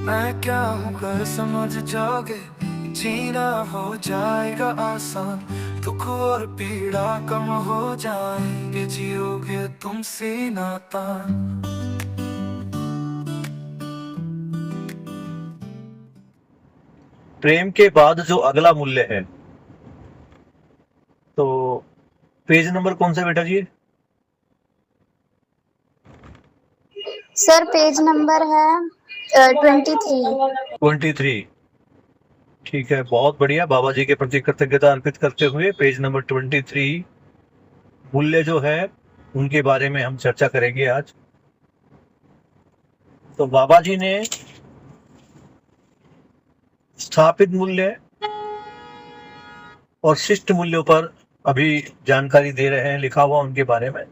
मैं क्या हूँ कर समझ जाओगे, जीना हो जाएगा आसान, दुख और पीड़ा कम हो जाएंगे, जियोगे तुम सीना तान। प्रेम के बाद जो अगला मूल्य है, तो पेज नंबर कौन सा बेटा जी? सर पेज नंबर है 23। 23। ठीक है, बहुत बढ़िया। बाबा जी के प्रति कृतज्ञता अर्पित करते हुए पेज नंबर 23 मूल्य जो है उनके बारे में हम चर्चा करेंगे आज। तो बाबा जी ने स्थापित मूल्य और शिष्ट मूल्यों पर अभी जानकारी दे रहे हैं, लिखा हुआ उनके बारे में।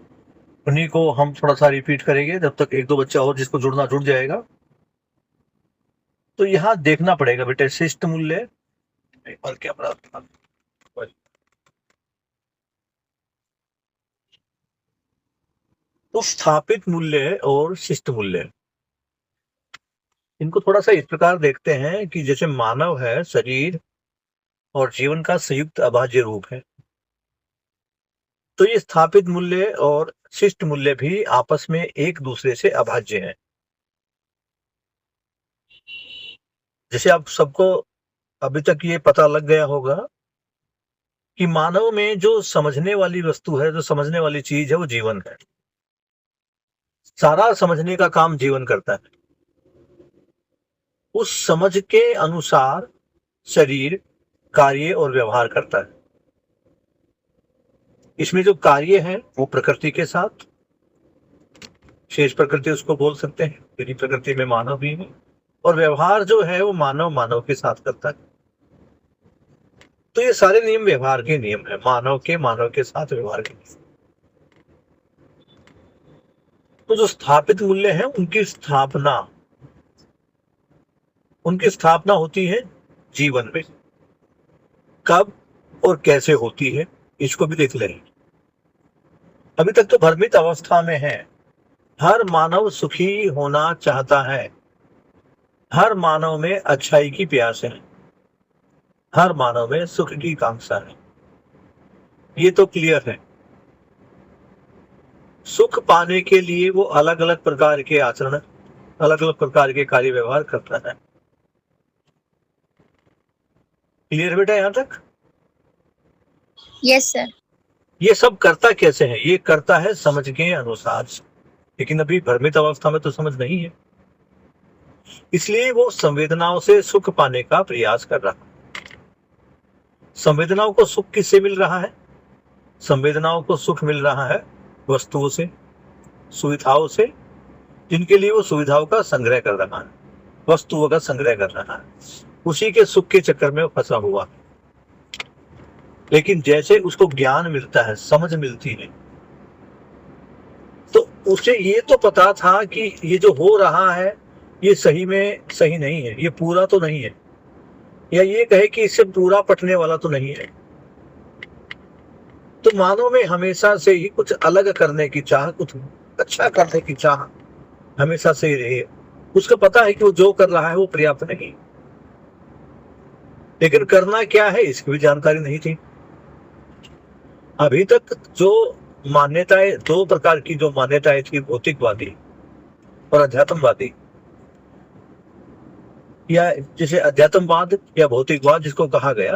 उन्हीं को हम थोड़ा सा रिपीट करेंगे, जब तक एक दो बच्चा और जिसको जुड़ना जुड़ जाएगा। तो यहाँ देखना पड़ेगा बेटे, शिष्ट मूल्य एक बार क्या पड़ा। तो स्थापित मूल्य और शिष्ट मूल्य, इनको थोड़ा सा इस प्रकार देखते हैं कि जैसे मानव है, शरीर और जीवन का संयुक्त अभाज्य रूप है, तो ये स्थापित मूल्य और शिष्ट मूल्य भी आपस में एक दूसरे से अभाज्य हैं। जैसे आप सबको अभी तक ये पता लग गया होगा कि मानव में जो समझने वाली वस्तु है, जो समझने वाली चीज है, वो जीवन है। सारा समझने का काम जीवन करता है। उस समझ के अनुसार शरीर कार्य और व्यवहार करता है। इसमें जो कार्य है वो प्रकृति के साथ, शेष प्रकृति उसको बोल सकते हैं, यदि प्रकृति में मानव भी है, और व्यवहार जो है वो मानव मानव के साथ करता है। तो ये सारे नियम व्यवहार के नियम है, मानव के साथ व्यवहार के नियम। तो जो स्थापित मूल्य है उनकी स्थापना होती है जीवन में। कब और कैसे होती है, इसको भी देख लें। अभी तक तो भ्रमित अवस्था में है। हर मानव सुखी होना चाहता है, हर मानव में अच्छाई की प्यास है, हर मानव में सुख की कांक्षा है, ये तो क्लियर है। सुख पाने के लिए वो अलग अलग प्रकार के आचरण, अलग अलग प्रकार के कार्य व्यवहार करता है। क्लियर बेटा यहां तक? Yes sir. ये सब करता कैसे है? ये करता है समझ के अनुसार, लेकिन अभी भ्रमित अवस्था में तो समझ नहीं है, इसलिए वो संवेदनाओं से सुख पाने का प्रयास कर रहा है। संवेदनाओं को सुख किससे मिल रहा है? संवेदनाओं को सुख मिल रहा है वस्तुओं से, सुविधाओं से, जिनके लिए वो सुविधाओं का संग्रह कर रहा है, वस्तुओं का संग्रह कर रहा है। उसी के सुख के चक्कर में वो फंसा हुआ है। लेकिन जैसे उसको ज्ञान मिलता है, समझ मिलती है, तो उसे ये तो पता था कि ये जो हो रहा है ये सही में सही नहीं है, ये पूरा तो नहीं है, या ये कहे कि इससे पूरा पटने वाला तो नहीं है। तो मानव में हमेशा से ही कुछ अलग करने की चाह, कुछ अच्छा करने की चाह हमेशा से ही रही है। उसको पता है कि वो जो कर रहा है वो पर्याप्त नहीं, लेकिन करना क्या है इसकी भी जानकारी नहीं थी। अभी तक जो मान्यताएं, दो प्रकार की जो मान्यताएं थी, भौतिकवादी और अध्यात्मवादी, या जिसे अध्यात्मवाद या भौतिकवाद जिसको कहा गया,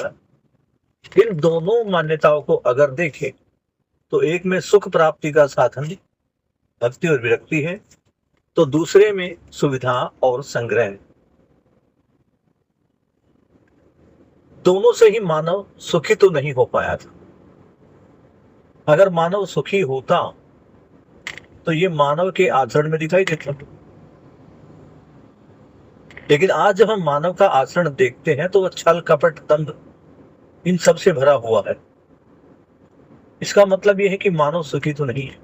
इन दोनों मान्यताओं को अगर देखें तो एक में सुख प्राप्ति का साधन भक्ति और विरक्ति है, तो दूसरे में सुविधा और संग्रह। दोनों से ही मानव सुखी तो नहीं हो पाया था। अगर मानव सुखी होता तो ये मानव के आचरण में दिखाई देता। लेकिन आज जब हम मानव का आचरण देखते हैं तो वह छल कपट दंभ इन सब से भरा हुआ है। इसका मतलब यह है कि मानव सुखी तो नहीं है,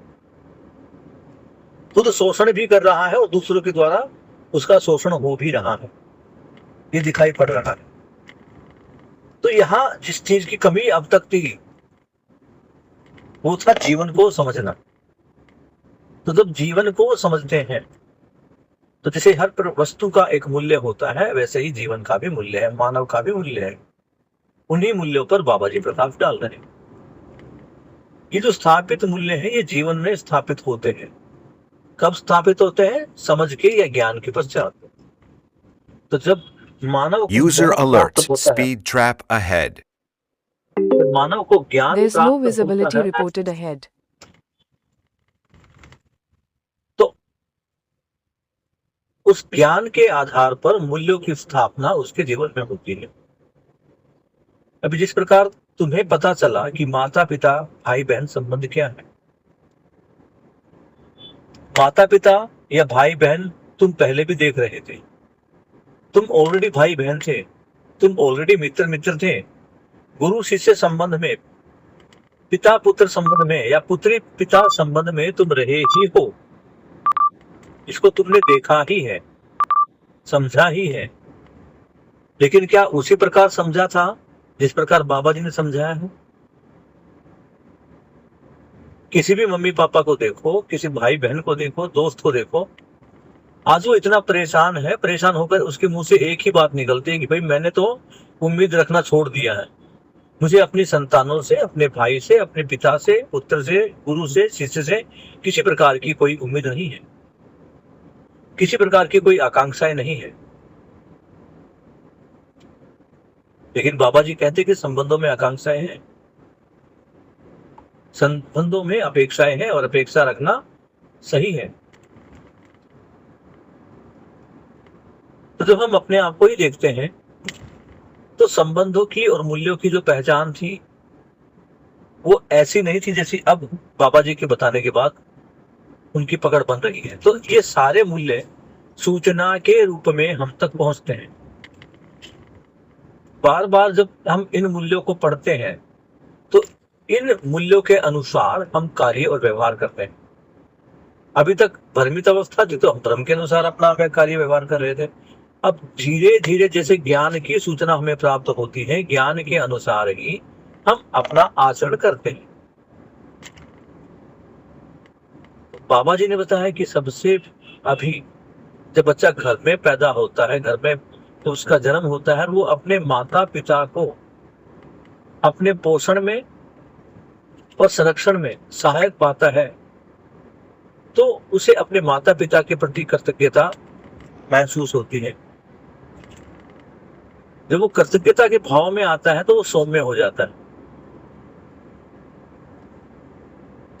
खुद शोषण भी कर रहा है और दूसरों के द्वारा उसका शोषण हो भी रहा है, ये दिखाई पड़ रहा है। तो यहां जिस चीज की कमी अब तक थी वो था जीवन को समझना। तो जब जीवन को समझते हैं तो जैसे हर वस्तु का एक मूल्य होता है, वैसे ही जीवन का भी मूल्य है, मानव का भी मूल्य है। उन्हीं मूल्यों पर बाबा जी प्रकाश डाल रहे हैं। ये जो स्थापित मूल्य है, ये जीवन में स्थापित होते हैं। कब स्थापित होते हैं? समझ के या ज्ञान के पश्चात। तो जब मानव को User ज्ञान alert. प्राप्त होता है, Speed trap ahead. जब मानव को ज्ञान There's no प्राप्त होता visibility है, reported ahead. तो उस ज्ञान के आधार पर मूल्यों की स्थापना उसके जीवन में होती है। अभी जिस प्रकार तुम्हें पता चला कि माता पिता भाई बहन संबंध क्या है, माता पिता या भाई बहन तुम पहले भी देख रहे थे। तुम ऑलरेडी भाई बहन थे, तुम ऑलरेडी मित्र थे। गुरु शिष्य संबंध में, पिता पुत्र संबंध में या पुत्री पिता संबंध में तुम रहे ही हो। इसको तुमने देखा ही है, समझा ही है। लेकिन क्या उसी प्रकार समझा था जिस प्रकार बाबा जी ने समझाया है? किसी भी मम्मी पापा को देखो, किसी भाई बहन को देखो, दोस्त को देखो, आज वो इतना परेशान है, परेशान होकर उसके मुंह से एक ही बात निकलती है कि भाई मैंने तो उम्मीद रखना छोड़ दिया है। मुझे अपनी संतानों से, अपने भाई से, अपने पिता से, पुत्र से, गुरु से, शिष्य से किसी प्रकार की कोई उम्मीद नहीं है, किसी प्रकार की कोई आकांक्षाएं नहीं है। लेकिन बाबा जी कहते कि संबंधों में आकांक्षाएं हैं, संबंधों में अपेक्षाएं हैं और अपेक्षा रखना सही है। तो जब हम अपने आप को ही देखते हैं तो संबंधों की और मूल्यों की जो पहचान थी वो ऐसी नहीं थी जैसी अब बाबा जी के बताने के बाद उनकी पकड़ बन रही है। तो ये सारे मूल्य सूचना के रूप में हम तक पहुंचते हैं। बार बार जब हम इन मूल्यों को पढ़ते हैं तो इन मूल्यों के अनुसार हम कार्य और व्यवहार करते हैं। अभी तक भ्रमित अवस्था थी तो हम भ्रम के अनुसार अपना कार्य व्यवहार कर रहे थे। अब धीरे धीरे जैसे ज्ञान की सूचना हमें प्राप्त होती है, ज्ञान के अनुसार ही हम अपना आचरण करते हैं। बाबा जी ने बताया कि सबसे अभी जब बच्चा घर में पैदा होता है, घर में तो उसका जन्म होता है, वो अपने माता पिता को अपने पोषण में और संरक्षण में सहायक पाता है, तो उसे अपने माता पिता के प्रति कृतज्ञता महसूस होती है। जब वो कृतज्ञता के भाव में आता है तो वो सौम्य हो जाता है।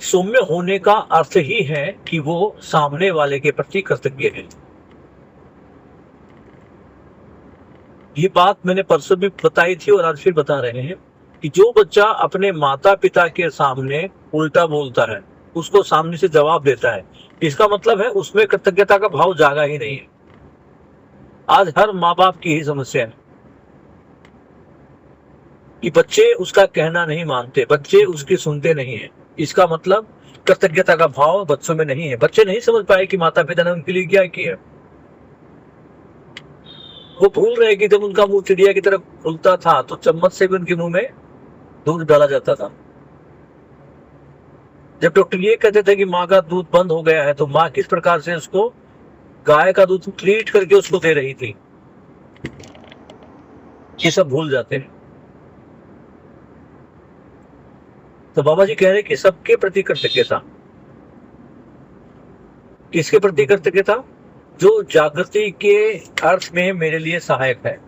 सौम्य होने का अर्थ ही है कि वो सामने वाले के प्रति कृतज्ञ है। ये बात मैंने परसों भी बताई थी और आज फिर बता रहे हैं कि जो बच्चा अपने माता पिता के सामने उल्टा बोलता है, उसको सामने से जवाब देता है, इसका मतलब है उसमें कृतज्ञता का भाव जागा ही नहीं है। आज हर माँ बाप की ही समस्या है कि बच्चे उसका कहना नहीं मानते, बच्चे उसकी सुनते नहीं है। इसका मतलब कृतज्ञता का भाव बच्चों में नहीं है। बच्चे नहीं समझ पाए कि माता पिता ने उनके लिए क्या किया। वो भूल रहे कि जब उनका मुंह चिड़िया की तरफ खुलता था तो चम्मच से भी उनके मुंह में दूध डाला जाता था। जब डॉक्टर ये कहते थे कि माँ का दूध बंद हो गया है तो माँ किस प्रकार से उसको गाय का दूध ट्रीट करके उसको दे रही थी, ये सब भूल जाते हैं। तो बाबा जी कह रहे कि सबके प्रति कृतज्ञता। किसके प्रति कृतज्ञता? जो जागृति के अर्थ में मेरे लिए सहायक है,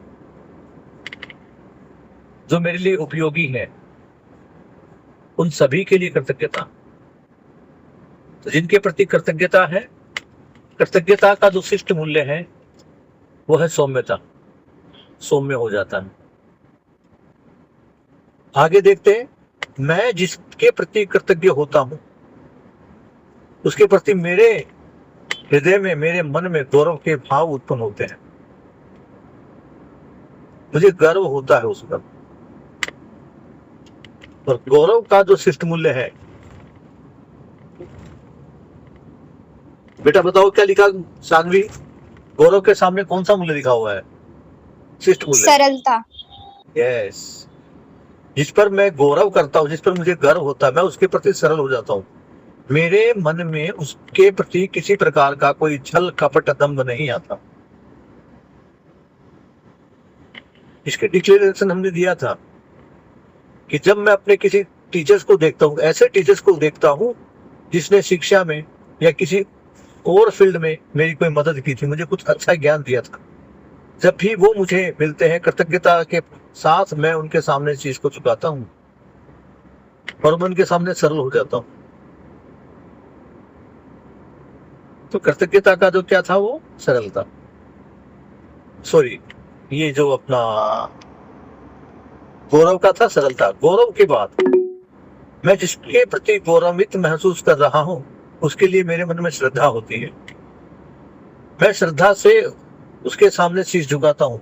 जो मेरे लिए उपयोगी है, उन सभी के लिए कृतज्ञता। तो जिनके प्रति कृतज्ञता है, कृतज्ञता का जो शिष्ट मूल्य है वो है सौम्यता। सौम्य हो जाता है। आगे देखते हैं, मैं जिसके प्रति कृतज्ञ होता हूं उसके प्रति मेरे हृदय में, मेरे मन में गौरव के भाव उत्पन्न होते हैं। मुझे गर्व होता है उस पर। और गौरव का जो शिष्ट मूल्य है, बेटा बताओ क्या लिखा सानवी? गौरव के सामने कौन सा मूल्य लिखा हुआ है? शिष्ट मूल्य, सरलता। यस। जिस पर मैं गौरव करता हूं, जिस पर मुझे गर्व होता है, मैं उसके प्रति सरल हो जाता हूं। मेरे मन में उसके प्रति किसी प्रकार का कोई छल कपट दंभ नहीं आता। इसके डिक्लेरेशन हमने दिया था कि जब मैं अपने किसी टीचर्स को देखता हूं, ऐसे टीचर्स को देखता हूं जिसने शिक्षा में या किसी और फील्ड में मेरी कोई मदद की थी, मुझे कुछ अच्छा ज्ञान दिया था, जब भी वो मुझे मिलते हैं, कृतज्ञता के साथ मैं उनके सामने इस चीज को चुकाता हूं और मैं उनके सामने सरल हो जाता हूं। तो कृतज्ञता का जो क्या था, वो सरलता, सॉरी, ये जो अपना गौरव का था, सरलता। गौरव के बाद मैं जिसके प्रति गौरवित महसूस कर रहा हूं उसके लिए मेरे मन में श्रद्धा होती है। मैं श्रद्धा से उसके सामने शीश झुकाता हूं।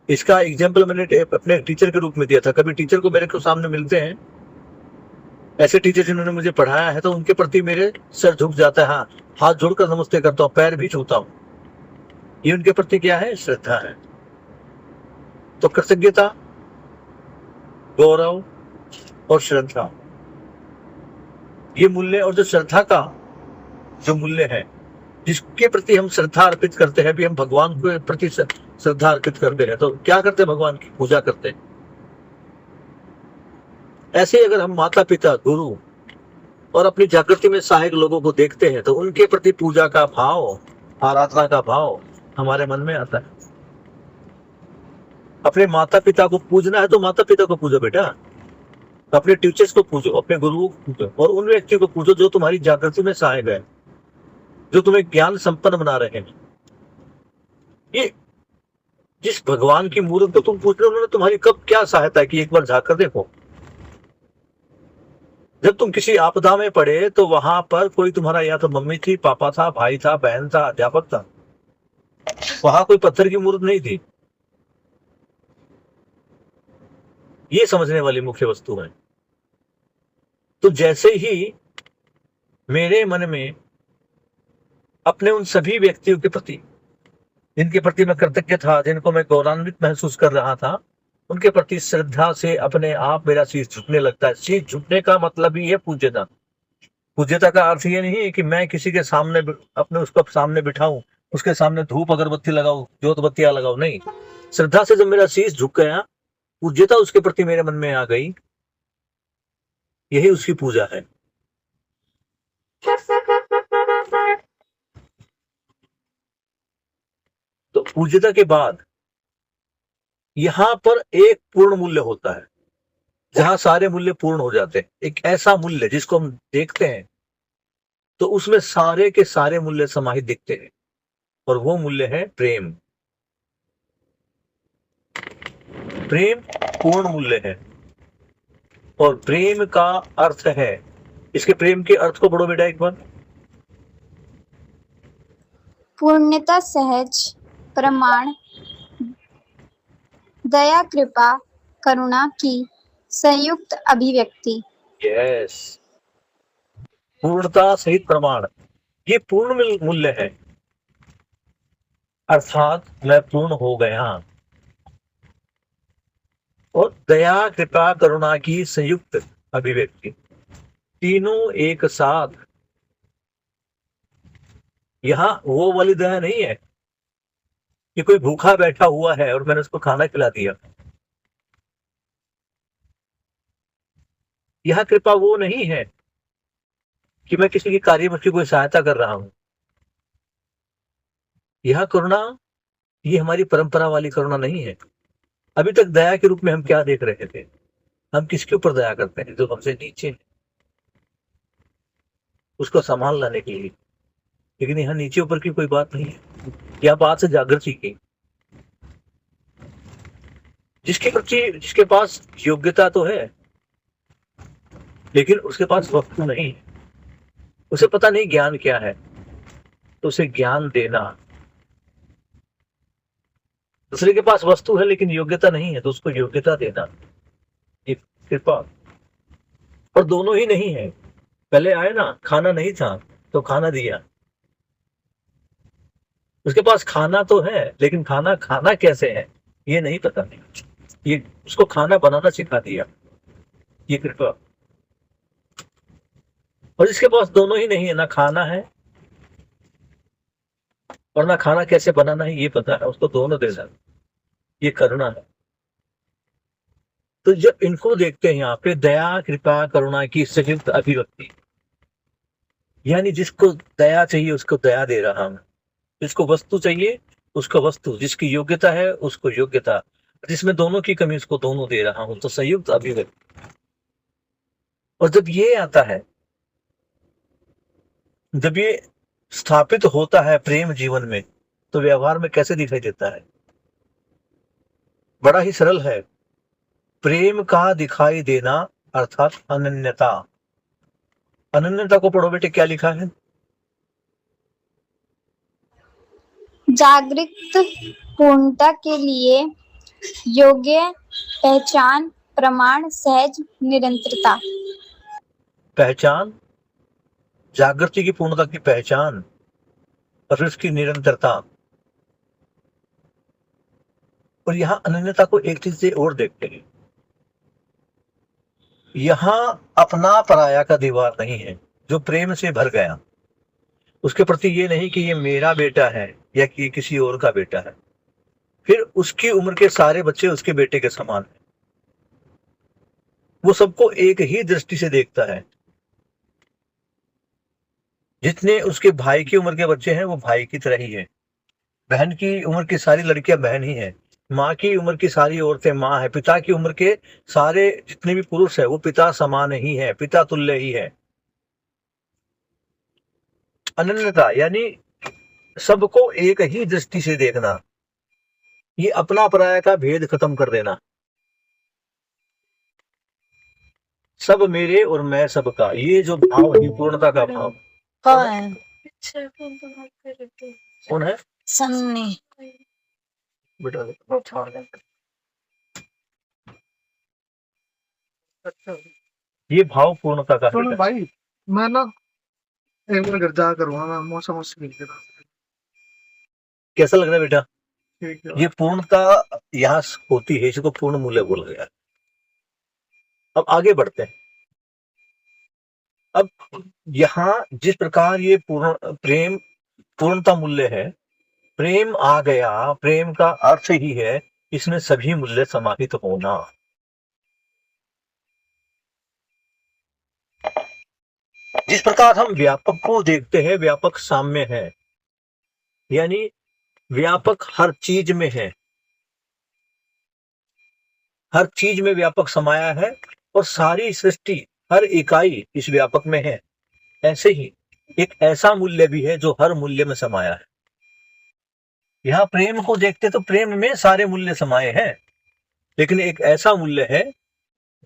इसका एग्जाम्पल मैंने अपने टीचर के रूप में दिया था। कभी टीचर को मेरे को सामने मिलते हैं, ऐसे टीचर जिन्होंने मुझे पढ़ाया है, तो उनके प्रति मेरे सर झुक जाता है, हाँ, हाथ जोड़कर नमस्ते करता हूं, पैर भी छूता हूं। ये उनके प्रति क्या है? श्रद्धा है। तो कृतज्ञता, गौरव और श्रद्धा, ये मूल्य, और जो श्रद्धा का जो मूल्य है, जिसके प्रति हम श्रद्धा अर्पित करते हैं, भी हम भगवान के प्रति श्रद्धा अर्पित करते हैं, तो क्या करते हैं? भगवान की पूजा करते हैं। ऐसे ही अगर हम माता पिता, गुरु और अपनी जागृति में सहायक लोगों को देखते हैं तो उनके प्रति पूजा का भाव, आराधना का भाव हमारे मन में आता है। अपने माता पिता को पूजना है तो माता पिता को पूजो बेटा, अपने टीचर्स को पूजो, अपने गुरुओं को पूजो, और उन व्यक्तियों को पूजो जो तुम्हारी जागृति में सहायक है, जो तुम्हें ज्ञान संपन्न बना रहे हैं। ये जिस भगवान की मूर्ति को तुम पूछ रहे हो, उन्होंने तुम्हारी कब क्या सहायता की, एक बार जाकर देखो। जब तुम किसी आपदा में पड़े तो वहां पर कोई तुम्हारा, या तो मम्मी थी, पापा था, भाई था, बहन था, अध्यापक था, वहां कोई पत्थर की मूर्ति नहीं थी। ये समझने वाली मुख्य वस्तु है। तो जैसे ही मेरे मन में अपने उन सभी व्यक्तियों के प्रति, जिनके प्रति मैं कृतज्ञ था, जिनको मैं गौरवान्वित महसूस कर रहा था, उनके प्रति श्रद्धा से अपने आप मेरा शीश झुकने लगता है। शीश झुकने का मतलब ही है पूज्यता। पूज्यता का अर्थ ये नहीं है कि मैं किसी के सामने अपने उसको सामने बिठाऊं, उसके सामने धूप अगरबत्ती लगाऊं, जोत बत्तियां लगाऊं, नहीं। श्रद्धा से जब मेरा शीश झुक गया, पूज्यता उसके प्रति मेरे मन में आ गई, यही उसकी पूजा है। तो पूज्यता के बाद यहां पर एक पूर्ण मूल्य होता है, जहां सारे मूल्य पूर्ण हो जाते हैं। एक ऐसा मूल्य जिसको हम देखते हैं तो उसमें सारे के सारे मूल्य समाहित दिखते हैं, और वो मूल्य है प्रेम। प्रेम पूर्ण मूल्य है, और प्रेम का अर्थ है, इसके प्रेम के अर्थ को पढ़ो बेटा एक बार। पूर्णता, सहज, प्रमाण, दया, कृपा, करुणा की संयुक्त अभिव्यक्ति। यस, पूर्णता सहित प्रमाण, ये पूर्ण मूल्य है, अर्थात मैं पूर्ण हो गया। और दया, कृपा, करुणा की संयुक्त अभिव्यक्ति, तीनों एक साथ। यहां वो वाली दया नहीं है कि कोई भूखा बैठा हुआ है और मैंने उसको खाना खिला दिया। यह कृपा वो नहीं है कि मैं किसी के कार्य में उसकी कोई सहायता कर रहा हूं। यह करुणा, ये हमारी परंपरा वाली करुणा नहीं है। अभी तक दया के रूप में हम क्या देख रहे थे? हम किसके ऊपर दया करते हैं? जो हमसे नीचे है, उसको संभाल लाने के लिए। लेकिन यहाँ नीचे ऊपर की कोई बात नहीं है, यह बात है जागृति की। जिसके पास योग्यता तो है, लेकिन उसके पास वस्तु नहीं है, उसे पता नहीं ज्ञान क्या है, तो उसे ज्ञान देना। दूसरे के पास वस्तु है लेकिन योग्यता नहीं है, तो उसको योग्यता देना, ये कृपा। और दोनों ही नहीं है। पहले आए ना, खाना नहीं था तो खाना दिया। उसके पास खाना तो है लेकिन खाना खाना कैसे है ये नहीं पता, नहीं, ये उसको खाना बनाना सिखा दिया, ये कृपा। और जिसके पास दोनों ही नहीं है, ना खाना है और ना खाना कैसे बनाना है ये पता है, उसको दोनों देना है, ये करुणा है। तो जब इनको देखते हैं यहाँ पे, दया कृपा करुणा की संयुक्त अभिव्यक्ति, यानी जिसको दया चाहिए उसको दया दे रहा हूं, जिसको वस्तु चाहिए उसको वस्तु, जिसकी योग्यता है उसको योग्यता, जिसमें दोनों की कमी उसको दोनों दे रहा हूं, तो संयुक्त अभिव्यक्ति। और जब ये आता है, जब ये स्थापित होता है प्रेम जीवन में, तो व्यवहार में कैसे दिखाई देता है? बड़ा ही सरल है। प्रेम का दिखाई देना अर्थात अनन्यता। अनन्यता को पढ़ो बेटे, क्या लिखा है? जागृत पूर्णता के लिए योग्य पहचान, प्रमाण, सहज निरंतरता। पहचान, जागृति की पूर्णता की पहचान और फिर उसकी निरंतरता। और यहां अनन्यता को एक चीज से और देखते हैं, यहां अपना पराया का दीवार नहीं है, जो प्रेम से भर गया उसके प्रति ये नहीं कि ये मेरा बेटा है या कि किसी और का बेटा है, फिर उसकी उम्र के सारे बच्चे उसके बेटे के समान हैं, वो सबको एक ही दृष्टि से देखता है। जितने उसके भाई की उम्र के बच्चे हैं वो भाई की तरह ही है, बहन की उम्र की सारी लड़कियां बहन ही है, माँ की उम्र की सारी औरतें माँ है, पिता की उम्र के सारे जितने भी पुरुष है वो पिता समान ही है, पिता तुल्य ही है। अनन्यता यानी सबको एक ही दृष्टि से देखना, ये अपना पराया का भेद खत्म कर देना। सब मेरे और मैं सबका, ये जो भाव है पूर्णता का भाव। कौन है? सन्नी बेटा ये भाव पूर्णता का सुनो है। भाई, मैं ना एक बार घर जा करूँगा, मैं मौसम मुश्किल के रास्ते। कैसा लग रहा है बेटा? ठीक है। ये पूर्णता यहाँ होती है, इसको पूर्ण मूल्य बोला गया। अब आगे बढ़ते हैं। अब यहाँ जिस प्रकार ये पूर्ण प्रेम पूर्णता मूल्य है, प्रेम आ गया, प्रेम का अर्थ ही है इसमें सभी मूल्य समाहित होना। जिस प्रकार हम व्यापक को देखते हैं, व्यापक साम्य है, यानी व्यापक हर चीज में है, हर चीज में व्यापक समाया है और सारी सृष्टि हर इकाई इस व्यापक में है। ऐसे ही एक ऐसा मूल्य भी है जो हर मूल्य में समाया है। यहां प्रेम को देखते तो प्रेम में सारे मूल्य समाये हैं, लेकिन एक ऐसा मूल्य है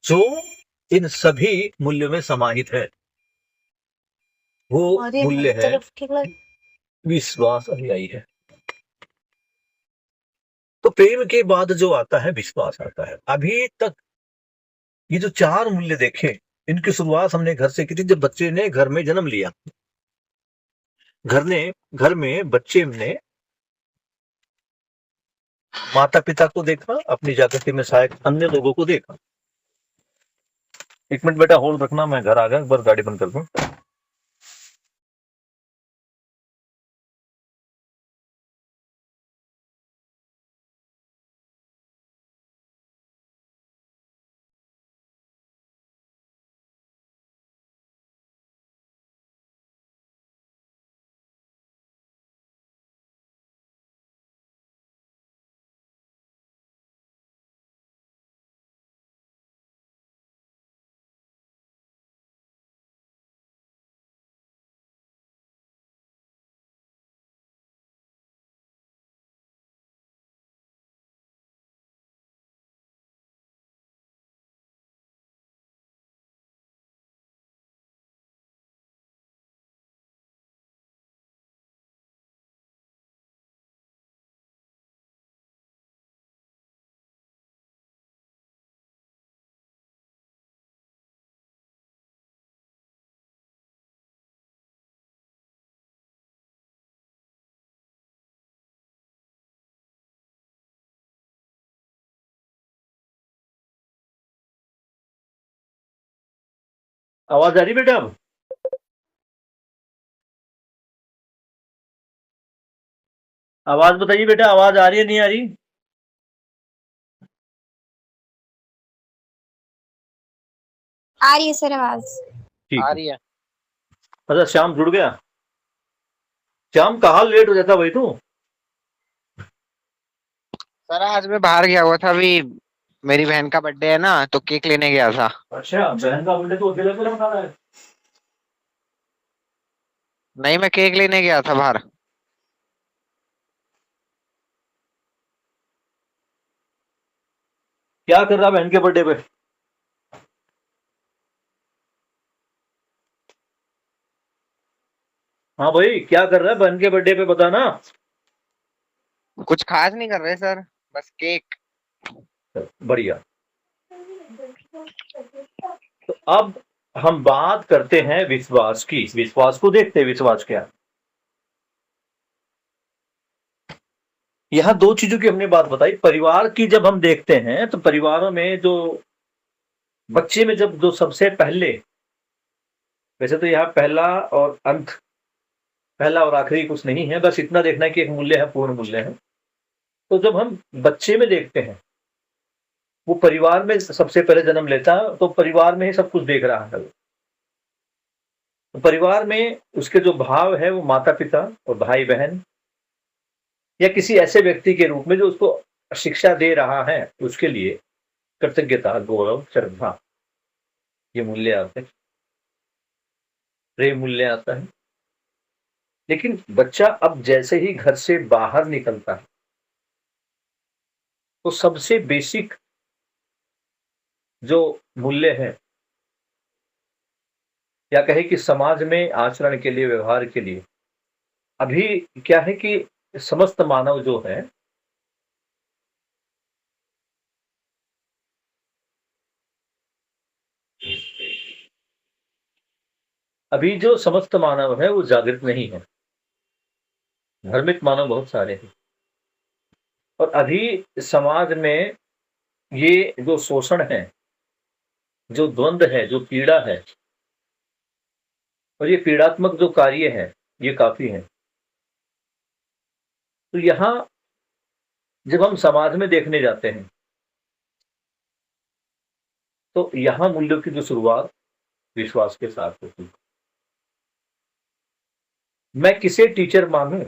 जो इन सभी मूल्यों में समाहित है, वो मूल्य है विश्वास अनुयायी है। तो प्रेम के बाद जो आता है विश्वास आता है। अभी तक ये जो चार मूल्य देखे, इनकी शुरुआत हमने घर से की थी, जब बच्चे ने घर में जन्म लिया। घर में बच्चे ने माता पिता को देखा, अपनी जागृति में सहायक अन्य लोगों को देखा। एक मिनट बेटा होल्ड रखना, मैं घर आ गया, एक बार गाड़ी बंद कर दूं। आवाज आ रही बेटा? अब आवाज बताइए बेटा, आवाज आ रही है नहीं आ रही? आ रही है सर आवाज। ठीक आ है। रही है। अच्छा, श्याम जुड़ गया। श्याम कहाँ लेट हो जाता भाई तू? सर आज मैं बाहर गया हुआ था, अभी मेरी बहन का बर्थडे है ना, तो केक लेने गया था। अच्छा, बहन का बर्थडे तो अकेले अकेले मना रहा है? नहीं, मैं केक लेने गया था बाहर। क्या कर रहा बहन के बर्थडे पे? हाँ भाई, क्या कर रहा है बहन के बर्थडे पे, बताना। कुछ खास नहीं कर रहे सर, बस केक। बढ़िया। तो अब हम बात करते हैं विश्वास की। विश्वास को देखते हैं, विश्वास क्या है। यहां दो चीजों की हमने बात बताई। परिवार की जब हम देखते हैं तो परिवारों में जो बच्चे में जब जो सबसे पहले, वैसे तो यहाँ पहला और अंत, पहला और आखिरी कुछ नहीं है, बस इतना देखना है कि एक मूल्य है, पूर्ण मूल्य है। तो जब हम बच्चे में देखते हैं, वो परिवार में सबसे पहले जन्म लेता है, तो परिवार में ही सब कुछ देख रहा है। तो परिवार में उसके जो भाव है वो माता पिता और भाई बहन या किसी ऐसे व्यक्ति के रूप में जो उसको शिक्षा दे रहा है, उसके लिए कृतज्ञता, गौरव, श्रद्धा, ये मूल्य आते हैं, प्रेम मूल्य आता है। लेकिन बच्चा अब जैसे ही घर से बाहर निकलता है, तो सबसे बेसिक जो मूल्य है, या कहे कि समाज में आचरण के लिए, व्यवहार के लिए, अभी क्या है कि समस्त मानव जो है, अभी जो समस्त मानव है वो जागृत नहीं है। धार्मिक मानव बहुत सारे हैं, और अभी समाज में ये जो शोषण है, जो द्वंद्व है, जो पीड़ा है, और ये पीड़ात्मक जो कार्य है, ये काफी है। तो यहां जब हम समाज में देखने जाते हैं, तो यहां मूल्यों की जो शुरुआत विश्वास के साथ होती है। मैं किसे टीचर मानूं,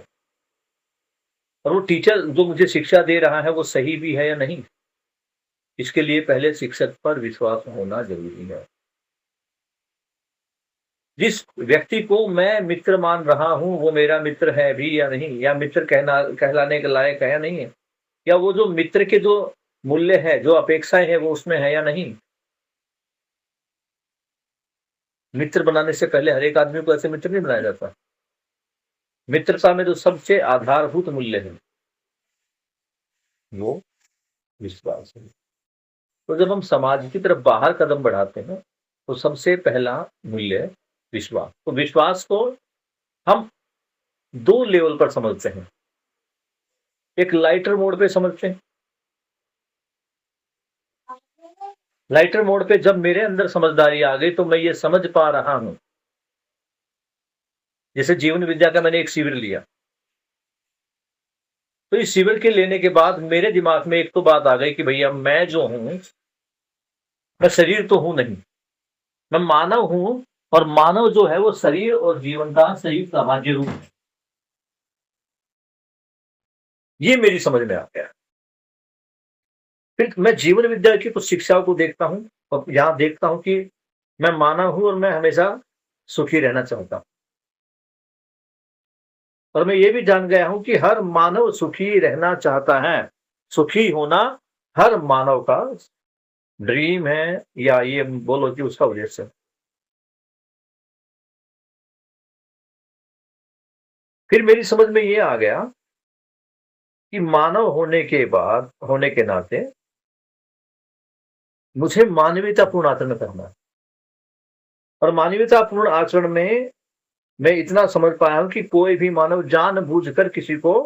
और वो टीचर जो मुझे शिक्षा दे रहा है वो सही भी है या नहीं, इसके लिए पहले शिक्षक पर विश्वास होना जरूरी है। जिस व्यक्ति को मैं मित्र मान रहा हूं, वो मेरा मित्र है भी या नहीं, या मित्र कहलाने के लायक है या नहीं है, या वो जो मित्र के जो मूल्य है, जो अपेक्षाएं है, वो उसमें है या नहीं। मित्र बनाने से पहले हर एक आदमी को ऐसे मित्र नहीं बनाया जाता। मित्रता में जो सबसे आधारभूत मूल्य है वो विश्वास है। तो जब हम समाज की तरफ बाहर कदम बढ़ाते हैं, तो सबसे पहला मूल्य विश्वास। तो विश्वास को हम दो लेवल पर समझते हैं। एक लाइटर मोड पे समझते हैं। लाइटर मोड पे जब मेरे अंदर समझदारी आ गई, तो मैं ये समझ पा रहा हूं, जैसे जीवन विद्या का मैंने एक शिविर लिया, तो इस शिविर के लेने के बाद मेरे दिमाग में एक तो बात आ गई कि भैया मैं जो हूं, मैं शरीर तो हूं नहीं, मैं मानव हूं, और मानव जो है वो शरीर और जीवन का संयुक्त सामान्य रूप है। ये मेरी समझ में आ गया। फिर मैं जीवन विद्या की कुछ शिक्षाओं को देखता हूं, और यहां देखता हूं कि मैं मानव हूं और मैं हमेशा सुखी रहना चाहता हूं। और मैं ये भी जान गया हूं कि हर मानव सुखी रहना चाहता है। सुखी होना हर मानव का ड्रीम है, या ये बोलो कि उसका उद्देश्य है। फिर मेरी समझ में ये आ गया कि मानव होने के बाद, होने के नाते, मुझे मानवीयतापूर्ण आचरण करना है। और मानवीयतापूर्ण आचरण में मैं इतना समझ पाया हूं कि कोई भी मानव जानबूझकर किसी को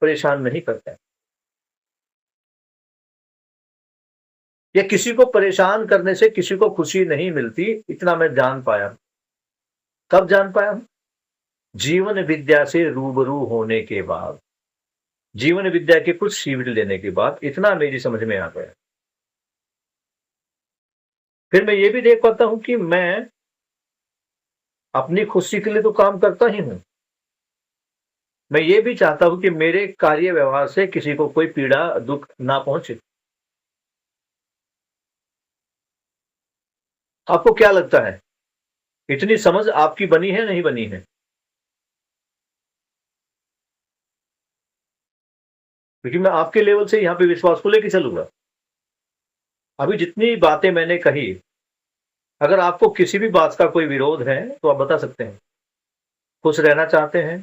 परेशान नहीं करता है, या किसी को परेशान करने से किसी को खुशी नहीं मिलती, इतना मैं जान पाया। कब जान पाया? जीवन विद्या से रूबरू होने के बाद। जीवन विद्या के कुछ शिविर लेने के बाद इतना मेरी समझ में आ गया। फिर मैं ये भी देख पाता हूं कि मैं अपनी खुशी के लिए तो काम करता ही हूं, मैं ये भी चाहता हूं कि मेरे कार्य व्यवहार से किसी को कोई पीड़ा दुख ना पहुंचे। आपको क्या लगता है, इतनी समझ आपकी बनी है नहीं बनी है? क्योंकि मैं आपके लेवल से यहां पे विश्वास को लेके चलूंगा। अभी जितनी बातें मैंने कही, अगर आपको किसी भी बात का कोई विरोध है तो आप बता सकते हैं। खुश रहना चाहते हैं,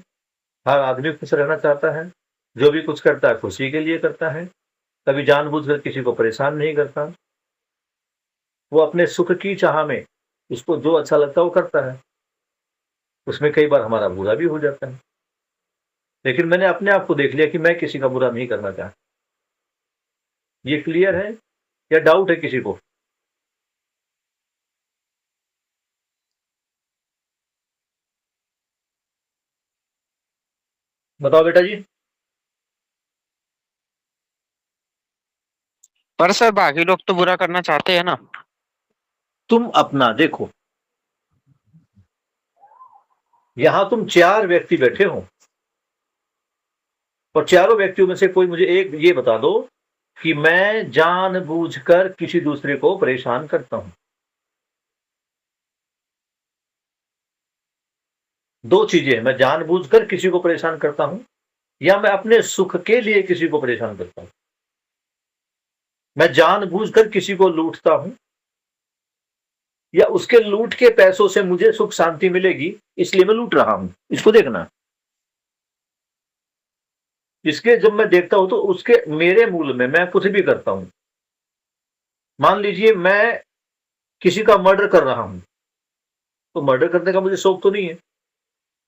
हर आदमी खुश रहना चाहता है, जो भी कुछ करता है खुशी के लिए करता है, कभी जानबूझकर किसी को परेशान नहीं करता। वो अपने सुख की चाह में उसको जो अच्छा लगता है वो करता है। उसमें कई बार हमारा बुरा भी हो जाता है, लेकिन मैंने अपने आप को देख लिया कि मैं किसी का बुरा नहीं करना चाहता। ये क्लियर है या डाउट है किसी को? बताओ बेटा जी। पर सर बाकी लोग तो बुरा करना चाहते हैं ना। तुम अपना देखो, यहां तुम 4 व्यक्ति बैठे हो और चारों व्यक्तियों में से कोई मुझे एक ये बता दो कि मैं जानबूझकर किसी दूसरे को परेशान करता हूं। 2 चीजें हैं, मैं जानबूझकर किसी को परेशान करता हूं या मैं अपने सुख के लिए किसी को परेशान करता हूं। मैं जानबूझकर किसी को लूटता हूं या उसके लूट के पैसों से मुझे सुख शांति मिलेगी इसलिए मैं लूट रहा हूं। इसको देखना। इसके जब मैं देखता हूं तो उसके मेरे मूल में मैं कुछ भी करता हूं। मान लीजिए मैं किसी का मर्डर कर रहा हूं, तो मर्डर करने का मुझे शौक तो नहीं है,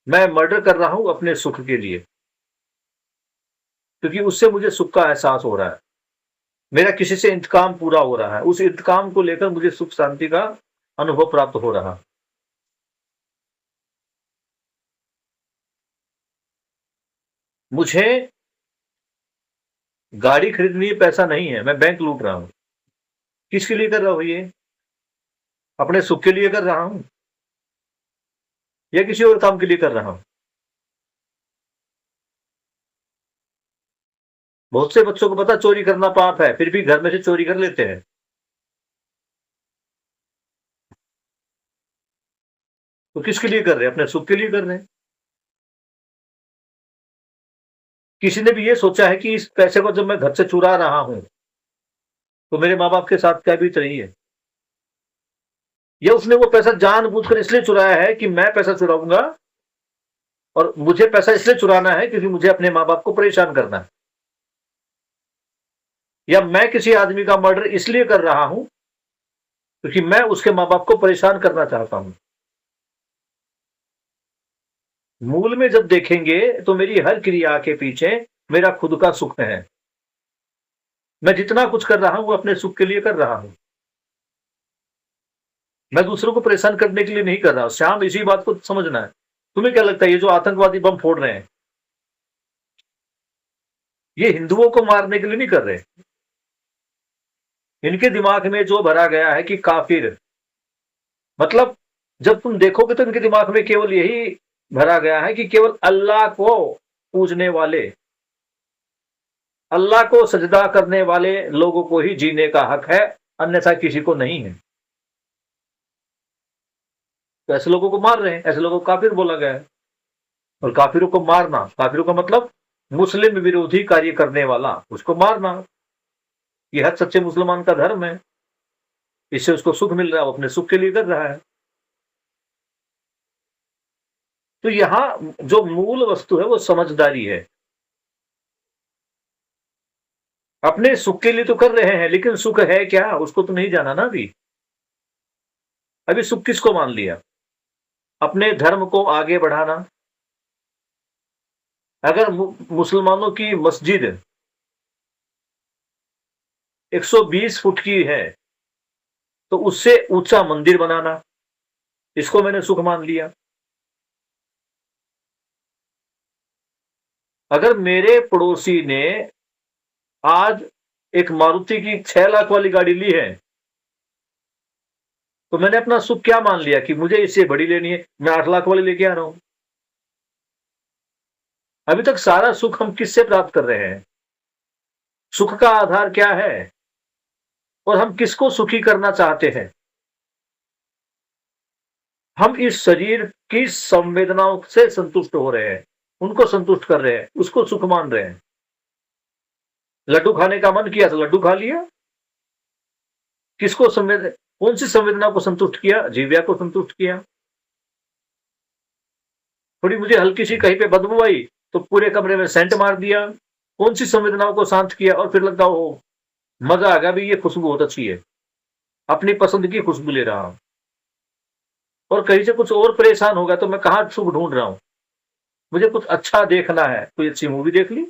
मैं मर्डर कर रहा हूं अपने सुख के लिए, क्योंकि उससे मुझे सुख का एहसास हो रहा है, मेरा किसी से इंतकाम पूरा हो रहा है, उस इंतकाम को लेकर मुझे सुख शांति का अनुभव प्राप्त हो रहा। मुझे गाड़ी खरीदनी है, पैसा नहीं है, मैं बैंक लूट रहा हूं। किसके लिए कर रहा हूं ये? अपने सुख के लिए कर रहा हूं या किसी और काम के लिए कर रहा हूं? बहुत से बच्चों को पता चोरी करना पाप है, फिर भी घर में से चोरी कर लेते हैं। तो किसके लिए कर रहे हैं? अपने सुख के लिए कर रहे हैं। किसी ने भी ये सोचा है कि इस पैसे को जब मैं घर से चुरा रहा हूं तो मेरे माँ बाप के साथ क्या बीत रही है? या उसने वो पैसा जानबूझकर इसलिए चुराया है कि मैं पैसा चुराऊंगा और मुझे पैसा इसलिए चुराना है क्योंकि मुझे अपने माँ बाप को परेशान करना है? या मैं किसी आदमी का मर्डर इसलिए कर रहा हूं क्योंकि मैं उसके माँ बाप को परेशान करना चाहता हूं? मूल में जब देखेंगे तो मेरी हर क्रिया के पीछे मेरा खुद का सुख है। मैं जितना कुछ कर रहा हूं वो अपने सुख के लिए कर रहा हूं, मैं दूसरों को परेशान करने के लिए नहीं कर रहा। श्याम, इसी बात को समझना है। तुम्हें क्या लगता है ये जो आतंकवादी बम फोड़ रहे हैं ये हिंदुओं को मारने के लिए नहीं कर रहे? इनके दिमाग में जो भरा गया है कि काफिर, मतलब जब तुम देखोगे तो इनके दिमाग में केवल यही भरा गया है कि केवल अल्लाह को पूजने वाले, अल्लाह को सजदा करने वाले लोगों को ही जीने का हक है, अन्यथा किसी को नहीं है। तो ऐसे लोगों को मार रहे हैं, ऐसे लोगों को काफिर बोला गया है। और काफिरों को मारना, काफिरों का मतलब मुस्लिम विरोधी कार्य करने वाला, उसको मारना, ये हर सच्चे मुसलमान का धर्म है। इससे उसको सुख मिल रहा है, वो अपने सुख के लिए कर रहा है। तो यहां जो मूल वस्तु है वो समझदारी है। अपने सुख के लिए तो कर रहे हैं, लेकिन सुख है क्या उसको तो नहीं जाना ना। अभी सुख किसको मान लिया? अपने धर्म को आगे बढ़ाना। अगर मुसलमानों की मस्जिद 120 फुट की है तो उससे ऊंचा मंदिर बनाना, इसको मैंने सुख मान लिया। अगर मेरे पड़ोसी ने आज एक मारुति की 6 लाख वाली गाड़ी ली है, तो मैंने अपना सुख क्या मान लिया कि मुझे इससे बड़ी लेनी है, मैं 8 लाख वाली लेके आ रहा हूं। अभी तक सारा सुख हम किससे प्राप्त कर रहे हैं? सुख का आधार क्या है और हम किसको सुखी करना चाहते हैं? हम इस शरीर की संवेदनाओं से संतुष्ट हो रहे हैं, उनको संतुष्ट कर रहे हैं, उसको सुख मान रहे हैं। लड्डू खाने का मन किया तो लड्डू खा लिया। किसको कौन सी संवेदना को संतुष्ट किया? जीव्या को संतुष्ट किया। थोड़ी मुझे हल्की सी कहीं पे बदबू आई तो पूरे कमरे में सेंट मार दिया। कौन सी संवेदनाओं को शांत किया? और फिर लगता हो मजा आ गया भी, ये खुशबू बहुत अच्छी है, अपनी पसंद की खुशबू ले रहा हूं। और कहीं से कुछ और परेशान होगा तो मैं कहां सुख ढूंढ रहा हूं? मुझे कुछ अच्छा देखना है, कोई अच्छी मूवी देख ली।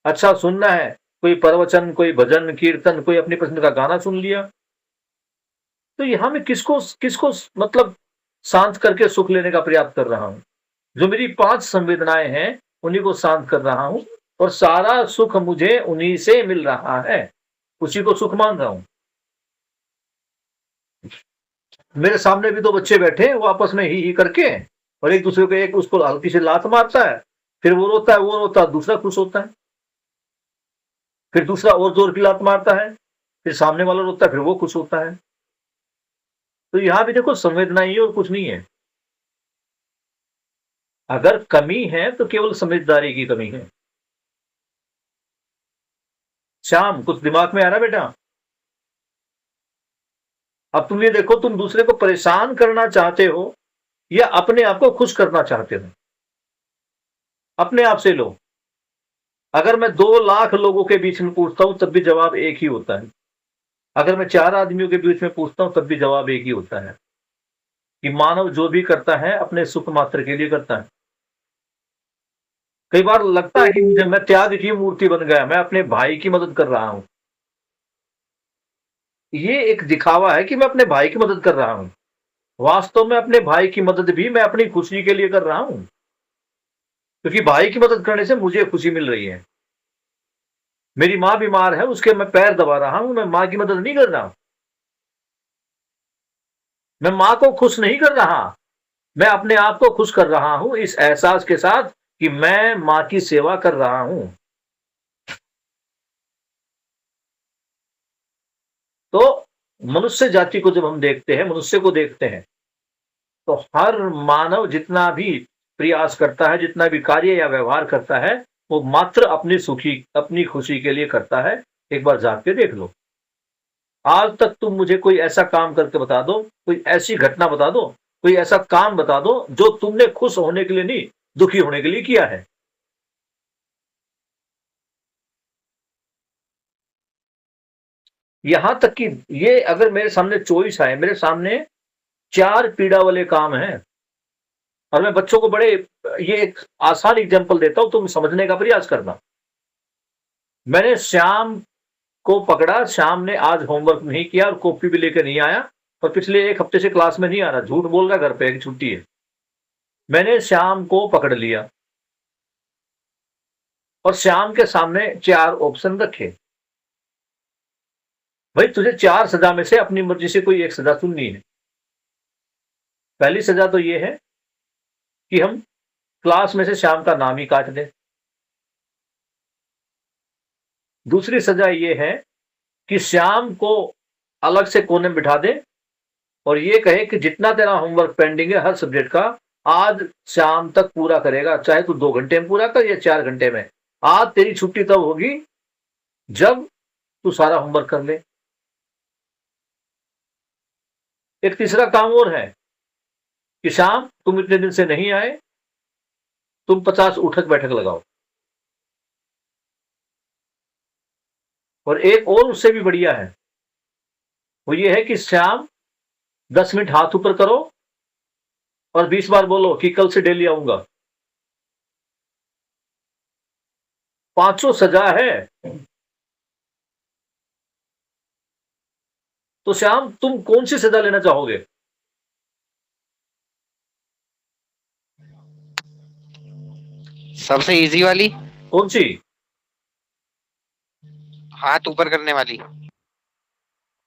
अच्छा सुनना है, कोई प्रवचन, कोई भजन कीर्तन, कोई अपनी पसंद का गाना सुन लिया। तो यहां मैं किसको किसको मतलब शांत करके सुख लेने का प्रयास कर रहा हूं? जो मेरी 5 संवेदनाएं हैं उन्हीं को शांत कर रहा हूं, और सारा सुख मुझे उन्हीं से मिल रहा है, उसी को सुख मान रहा हूं। मेरे सामने भी 2 बच्चे बैठे हैं, वो आपस में ही करके, और एक दूसरे को, एक उसको हल्की से लात मारता है, फिर वो रोता है, वो रोता है, दूसरा खुश होता है। फिर दूसरा और जोर की लात मारता है, फिर सामने वाला रोता है, फिर वो खुश होता है। तो यहां भी देखो संवेदना ही है और कुछ नहीं है। अगर कमी है तो केवल समझदारी की कमी है। श्याम, कुछ दिमाग में आ रहा बेटा? अब तुम ये देखो, तुम दूसरे को परेशान करना चाहते हो या अपने आप को खुश करना चाहते हो? अपने आप से लो। अगर मैं 2 लाख लोगों के बीच में पूछता हूं तब भी जवाब एक ही होता है। अगर मैं 4 आदमियों के बीच में पूछता हूं तब भी जवाब एक ही होता है कि मानव जो भी करता है अपने सुख मात्र के लिए करता है। कई बार लगता है कि मुझे, मैं त्याग की मूर्ति बन गया, मैं अपने भाई की मदद कर रहा हूं। ये एक दिखावा है कि मैं अपने भाई की मदद कर रहा हूं। वास्तव में अपने भाई की मदद भी मैं अपनी खुशी के लिए कर रहा हूं, क्योंकि भाई की मदद करने से मुझे खुशी मिल रही है। मेरी मां बीमार है, उसके मैं पैर दबा रहा हूं, मैं मां की मदद नहीं कर रहा। मैं मां को खुश नहीं कर रहा, मैं अपने आप को खुश कर रहा हूं इस एहसास के साथ कि मैं मां की सेवा कर रहा हूं। तो मनुष्य जाति को जब हम देखते हैं, मनुष्य को देखते हैं, तो हर मानव जितना भी प्रयास करता है, जितना भी कार्य या व्यवहार करता है, वो मात्र अपनी खुशी के लिए करता है। एक बार जाग के देख लो। आज तक तुम मुझे कोई ऐसा काम करके बता दो, कोई ऐसी घटना बता दो, कोई ऐसा काम बता दो जो तुमने खुश होने के लिए नहीं, दुखी होने के लिए किया है। यहां तक कि ये अगर मेरे सामने चॉइस है, मेरे सामने 4 पीड़ा वाले काम हैं, और मैं बच्चों को बड़े, ये एक आसान एग्जांपल देता हूं, तुम समझने का प्रयास करना। मैंने श्याम को पकड़ा, श्याम ने आज होमवर्क नहीं किया और कॉपी भी लेकर नहीं आया, और पिछले 1 हफ्ते से क्लास में नहीं आ रहा, झूठ बोल रहा, घर पे एक छुट्टी है। मैंने श्याम को पकड़ लिया और श्याम के सामने 4 ऑप्शन रखे। भाई तुझे 4 सजा में से अपनी मर्जी से कोई एक सजा चुननी है। पहली सजा तो ये है कि हम क्लास में से श्याम का नाम ही काट दें। दूसरी सजा ये है कि श्याम को अलग से कोने में बिठा दे और ये कहे कि जितना तेरा होमवर्क पेंडिंग है हर सब्जेक्ट का, आज शाम तक पूरा करेगा, चाहे तू 2 घंटे में पूरा कर या 4 घंटे में। आज तेरी छुट्टी तब होगी जब तू सारा होमवर्क कर ले। एक तीसरा काम और है कि शाम तुम इतने दिन से नहीं आए, तुम 50 उठक बैठक लगाओ। और एक और उससे भी बढ़िया है, वो ये है कि शाम 10 मिनट हाथ ऊपर करो और 20 बार बोलो कि कल से डेली आऊंगा। 500 सजा है। तो श्याम तुम कौन सी सजा लेना चाहोगे? सबसे इजी वाली। कौन सी? हाथ ऊपर करने वाली।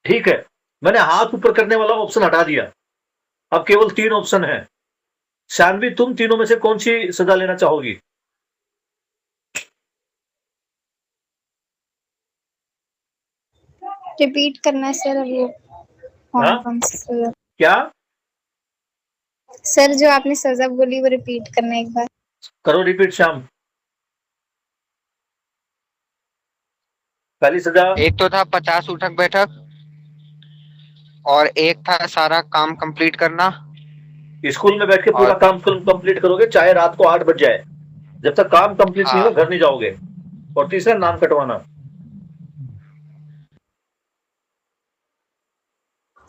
ठीक है, मैंने हाथ ऊपर करने वाला ऑप्शन हटा दिया, अब केवल 3 ऑप्शन है। शानवी, तुम तीनों में से कौन सी सजा लेना चाहोगी? रिपीट करना है सर वो हाँ? कौन सी सजा? क्या? सर जो आपने सजा बोली वो रिपीट करना एक बार। करो रिपीट श्याम। पहली सजा एक तो था 50 उठक बैठक, और एक था सारा काम कंप्लीट करना। स्कूल में बैठ के पूरा और काम कंप्लीट करोगे, चाहे रात को 8 बज जाए, जब तक काम कंप्लीट नहीं हाँ, हो घर नहीं जाओगे। और तीसरा नाम कटवाना।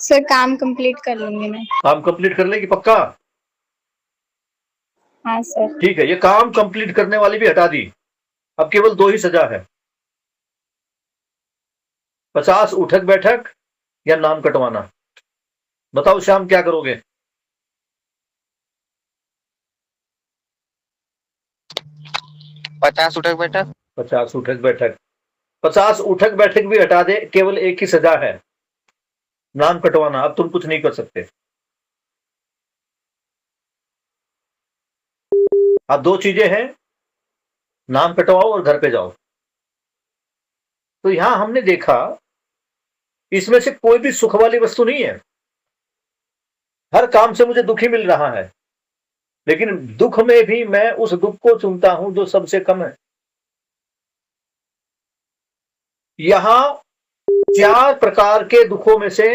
सर काम कंप्लीट कर लूंगी मैं। काम कंप्लीट कर लेगी पक्का? हाँ सर। ठीक है, ये काम कंप्लीट करने वाली भी हटा दी, अब केवल 2 ही सजा है, 50 उठक बैठक या नाम कटवाना। बताओ श्याम क्या करोगे? 50 उठक बैठक। 50 उठक बैठक। 50 उठक बैठक भी हटा दे, केवल एक ही सजा है, नाम कटवाना। अब तुम कुछ नहीं कर सकते। अब 2 चीजें हैं, नाम कटवाओ और घर पे जाओ। तो यहां हमने देखा इसमें से कोई भी सुख वाली वस्तु नहीं है, हर काम से मुझे दुख ही मिल रहा है, लेकिन दुख में भी मैं उस दुख को चुनता हूं जो सबसे कम है। यहां 4 प्रकार के दुखों में से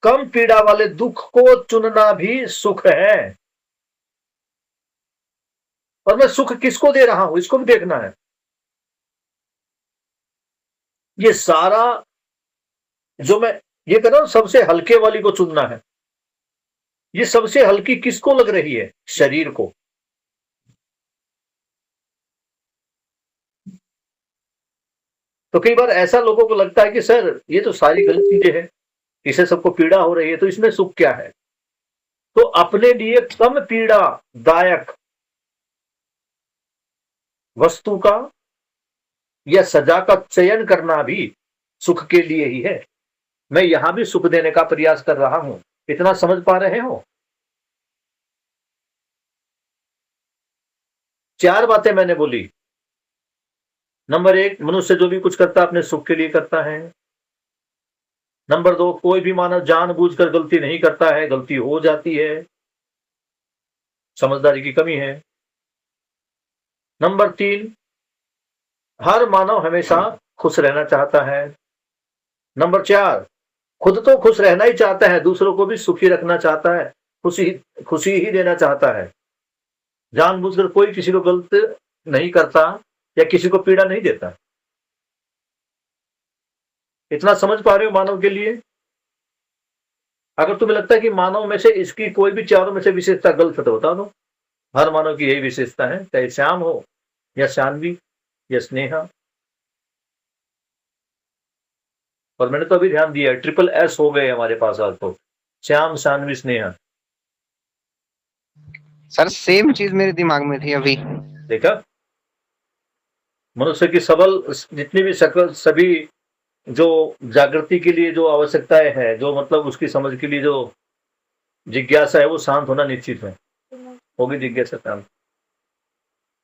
कम पीड़ा वाले दुख को चुनना भी सुख है, और मैं सुख किसको दे रहा हूं इसको भी देखना है। ये सारा जो मैं ये कर रहा हूं, सबसे हल्के वाली को चुनना है। ये सबसे हल्की किसको लग रही है? शरीर को। तो कई बार ऐसा लोगों को लगता है कि सर ये तो सारी गलत चीजें हैं, इसे सबको पीड़ा हो रही है, तो इसमें सुख क्या है? तो अपने लिए कम पीड़ादायक वस्तु का या सजा का चयन करना भी सुख के लिए ही है। मैं यहां भी सुख देने का प्रयास कर रहा हूं, इतना समझ पा रहे हो? 4 बातें मैंने बोली। नंबर 1, मनुष्य जो भी कुछ करता है अपने सुख के लिए करता है। नंबर 2, कोई भी मानव जानबूझकर गलती नहीं करता है, गलती हो जाती है, समझदारी की कमी है। नंबर 3, हर मानव हमेशा खुश रहना चाहता है। नंबर 4, खुद तो खुश रहना ही चाहता है, दूसरों को भी सुखी रखना चाहता है, खुशी ही देना चाहता है। जानबूझकर कोई किसी को गलत नहीं करता या किसी को पीड़ा नहीं देता। इतना समझ पा रहे हो मानव के लिए? अगर तुम्हें लगता है कि मानव में से इसकी कोई भी 4 में से विशेषता गलत है तो बता दो। हर मानव की यही विशेषता है, चाहे श्याम हो या शानवी या स्नेहा। और मैंने तो अभी ध्यान दिया, ट्रिपल एस हो गए हमारे पास आज तो, श्याम, शानवी, स्नेहा। सर सेम चीज मेरे दिमाग में थी अभी। देखा, मनुष्य की सबल जितनी भी सभी जो जागृति के लिए जो आवश्यकताएं हैं, जो मतलब उसकी समझ के लिए जो जिज्ञासा है, वो शांत होना निश्चित है, होगी जिज्ञासा शांत।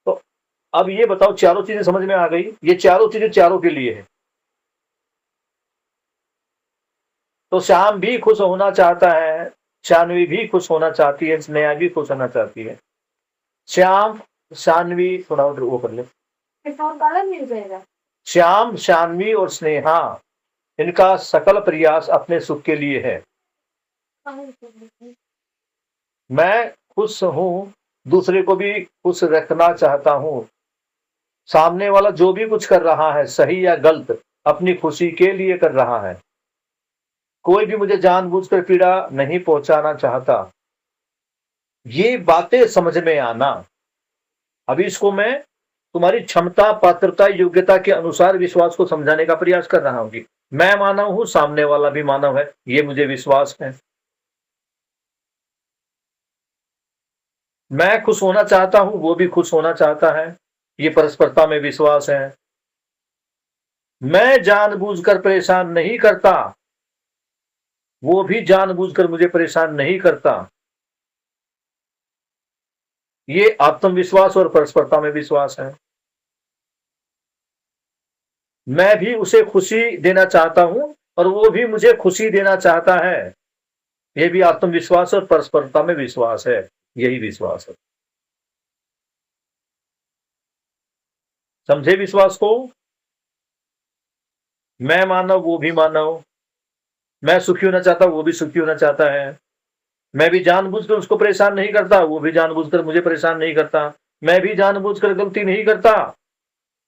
तो अब ये बताओ, चारों चीजें समझ में आ गई? ये चारों चीजें चारों के लिए है। तो श्याम भी खुश होना चाहता है, शानवी भी खुश होना चाहती है, स्नेहा भी खुश होना चाहती है। श्याम, शानवी, थोड़ा वो कर ले, मिल जाएगा। श्याम, शानवी और स्नेहा, इनका सकल प्रयास अपने सुख के लिए है। मैं खुश हूं, दूसरे को भी खुश रखना चाहता हूं। सामने वाला जो भी कुछ कर रहा है, सही या गलत, अपनी खुशी के लिए कर रहा है। कोई भी मुझे जानबूझकर पीड़ा नहीं पहुंचाना चाहता। ये बातें समझ में आना, अभी इसको मैं तुम्हारी क्षमता, पात्रता, योग्यता के अनुसार विश्वास को समझाने का प्रयास कर रहा हूं कि मैं मानव हूं, सामने वाला भी मानव है, ये मुझे विश्वास है। मैं खुश होना चाहता हूं, वो भी खुश होना चाहता है। ये परस्परता में विश्वास है। मैं जानबूझकर परेशान नहीं करता, वो भी जानबूझकर मुझे परेशान नहीं करता। ये आत्मविश्वास और परस्परता में विश्वास है। मैं भी उसे खुशी देना चाहता हूं और वो भी मुझे खुशी देना चाहता है। ये भी आत्मविश्वास और परस्परता में विश्वास है। यही विश्वास है। समझे विश्वास को? मैं मानव, वो भी मानव। मैं सुखी होना चाहता, वो भी सुखी होना चाहता है। मैं भी जानबूझकर उसको परेशान नहीं करता, वो भी जानबूझकर मुझे परेशान नहीं करता। मैं भी जानबूझकर गलती नहीं करता,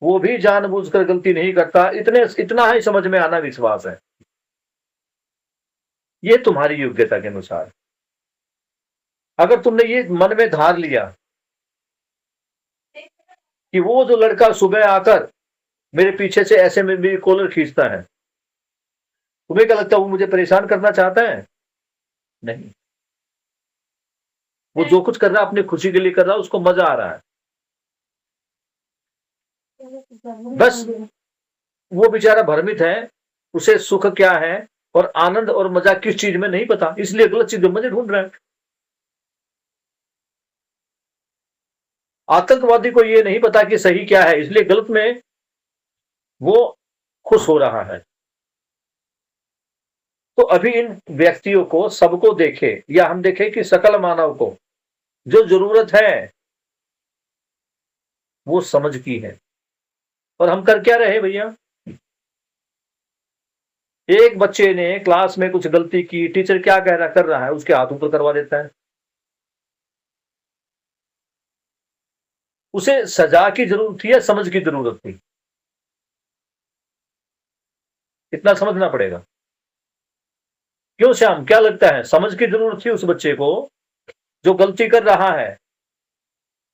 वो भी जानबूझकर गलती नहीं करता। इतना ही समझ में आना विश्वास है। ये तुम्हारी योग्यता के अनुसार। अगर तुमने ये मन में धार लिया कि वो जो लड़का सुबह आकर मेरे पीछे से ऐसे में मेरी कॉलर खींचता है, तुम्हें क्या लगता है वो मुझे परेशान करना चाहता है? नहीं, वो जो कुछ कर रहा है अपनी खुशी के लिए कर रहा है, उसको मजा आ रहा है। बस वो बेचारा भ्रमित है, उसे सुख क्या है और आनंद और मजा किस चीज में नहीं पता, इसलिए गलत चीज में मजे ढूंढ रहा है। आतंकवादी को ये नहीं पता कि सही क्या है, इसलिए गलत में वो खुश हो रहा है। तो अभी इन व्यक्तियों को, सबको देखे, या हम देखें कि सकल मानव को जो जरूरत है वो समझ की है। और हम कर क्या रहे भैया? एक बच्चे ने क्लास में कुछ गलती की, टीचर क्या कह रहा कर रहा है, उसके हाथ ऊपर करवा देता है। उसे सजा की जरूरत थी या समझ की जरूरत थी? इतना समझना पड़ेगा। क्यों श्याम, क्या लगता है? समझ की जरूरत थी उस बच्चे को जो गलती कर रहा है,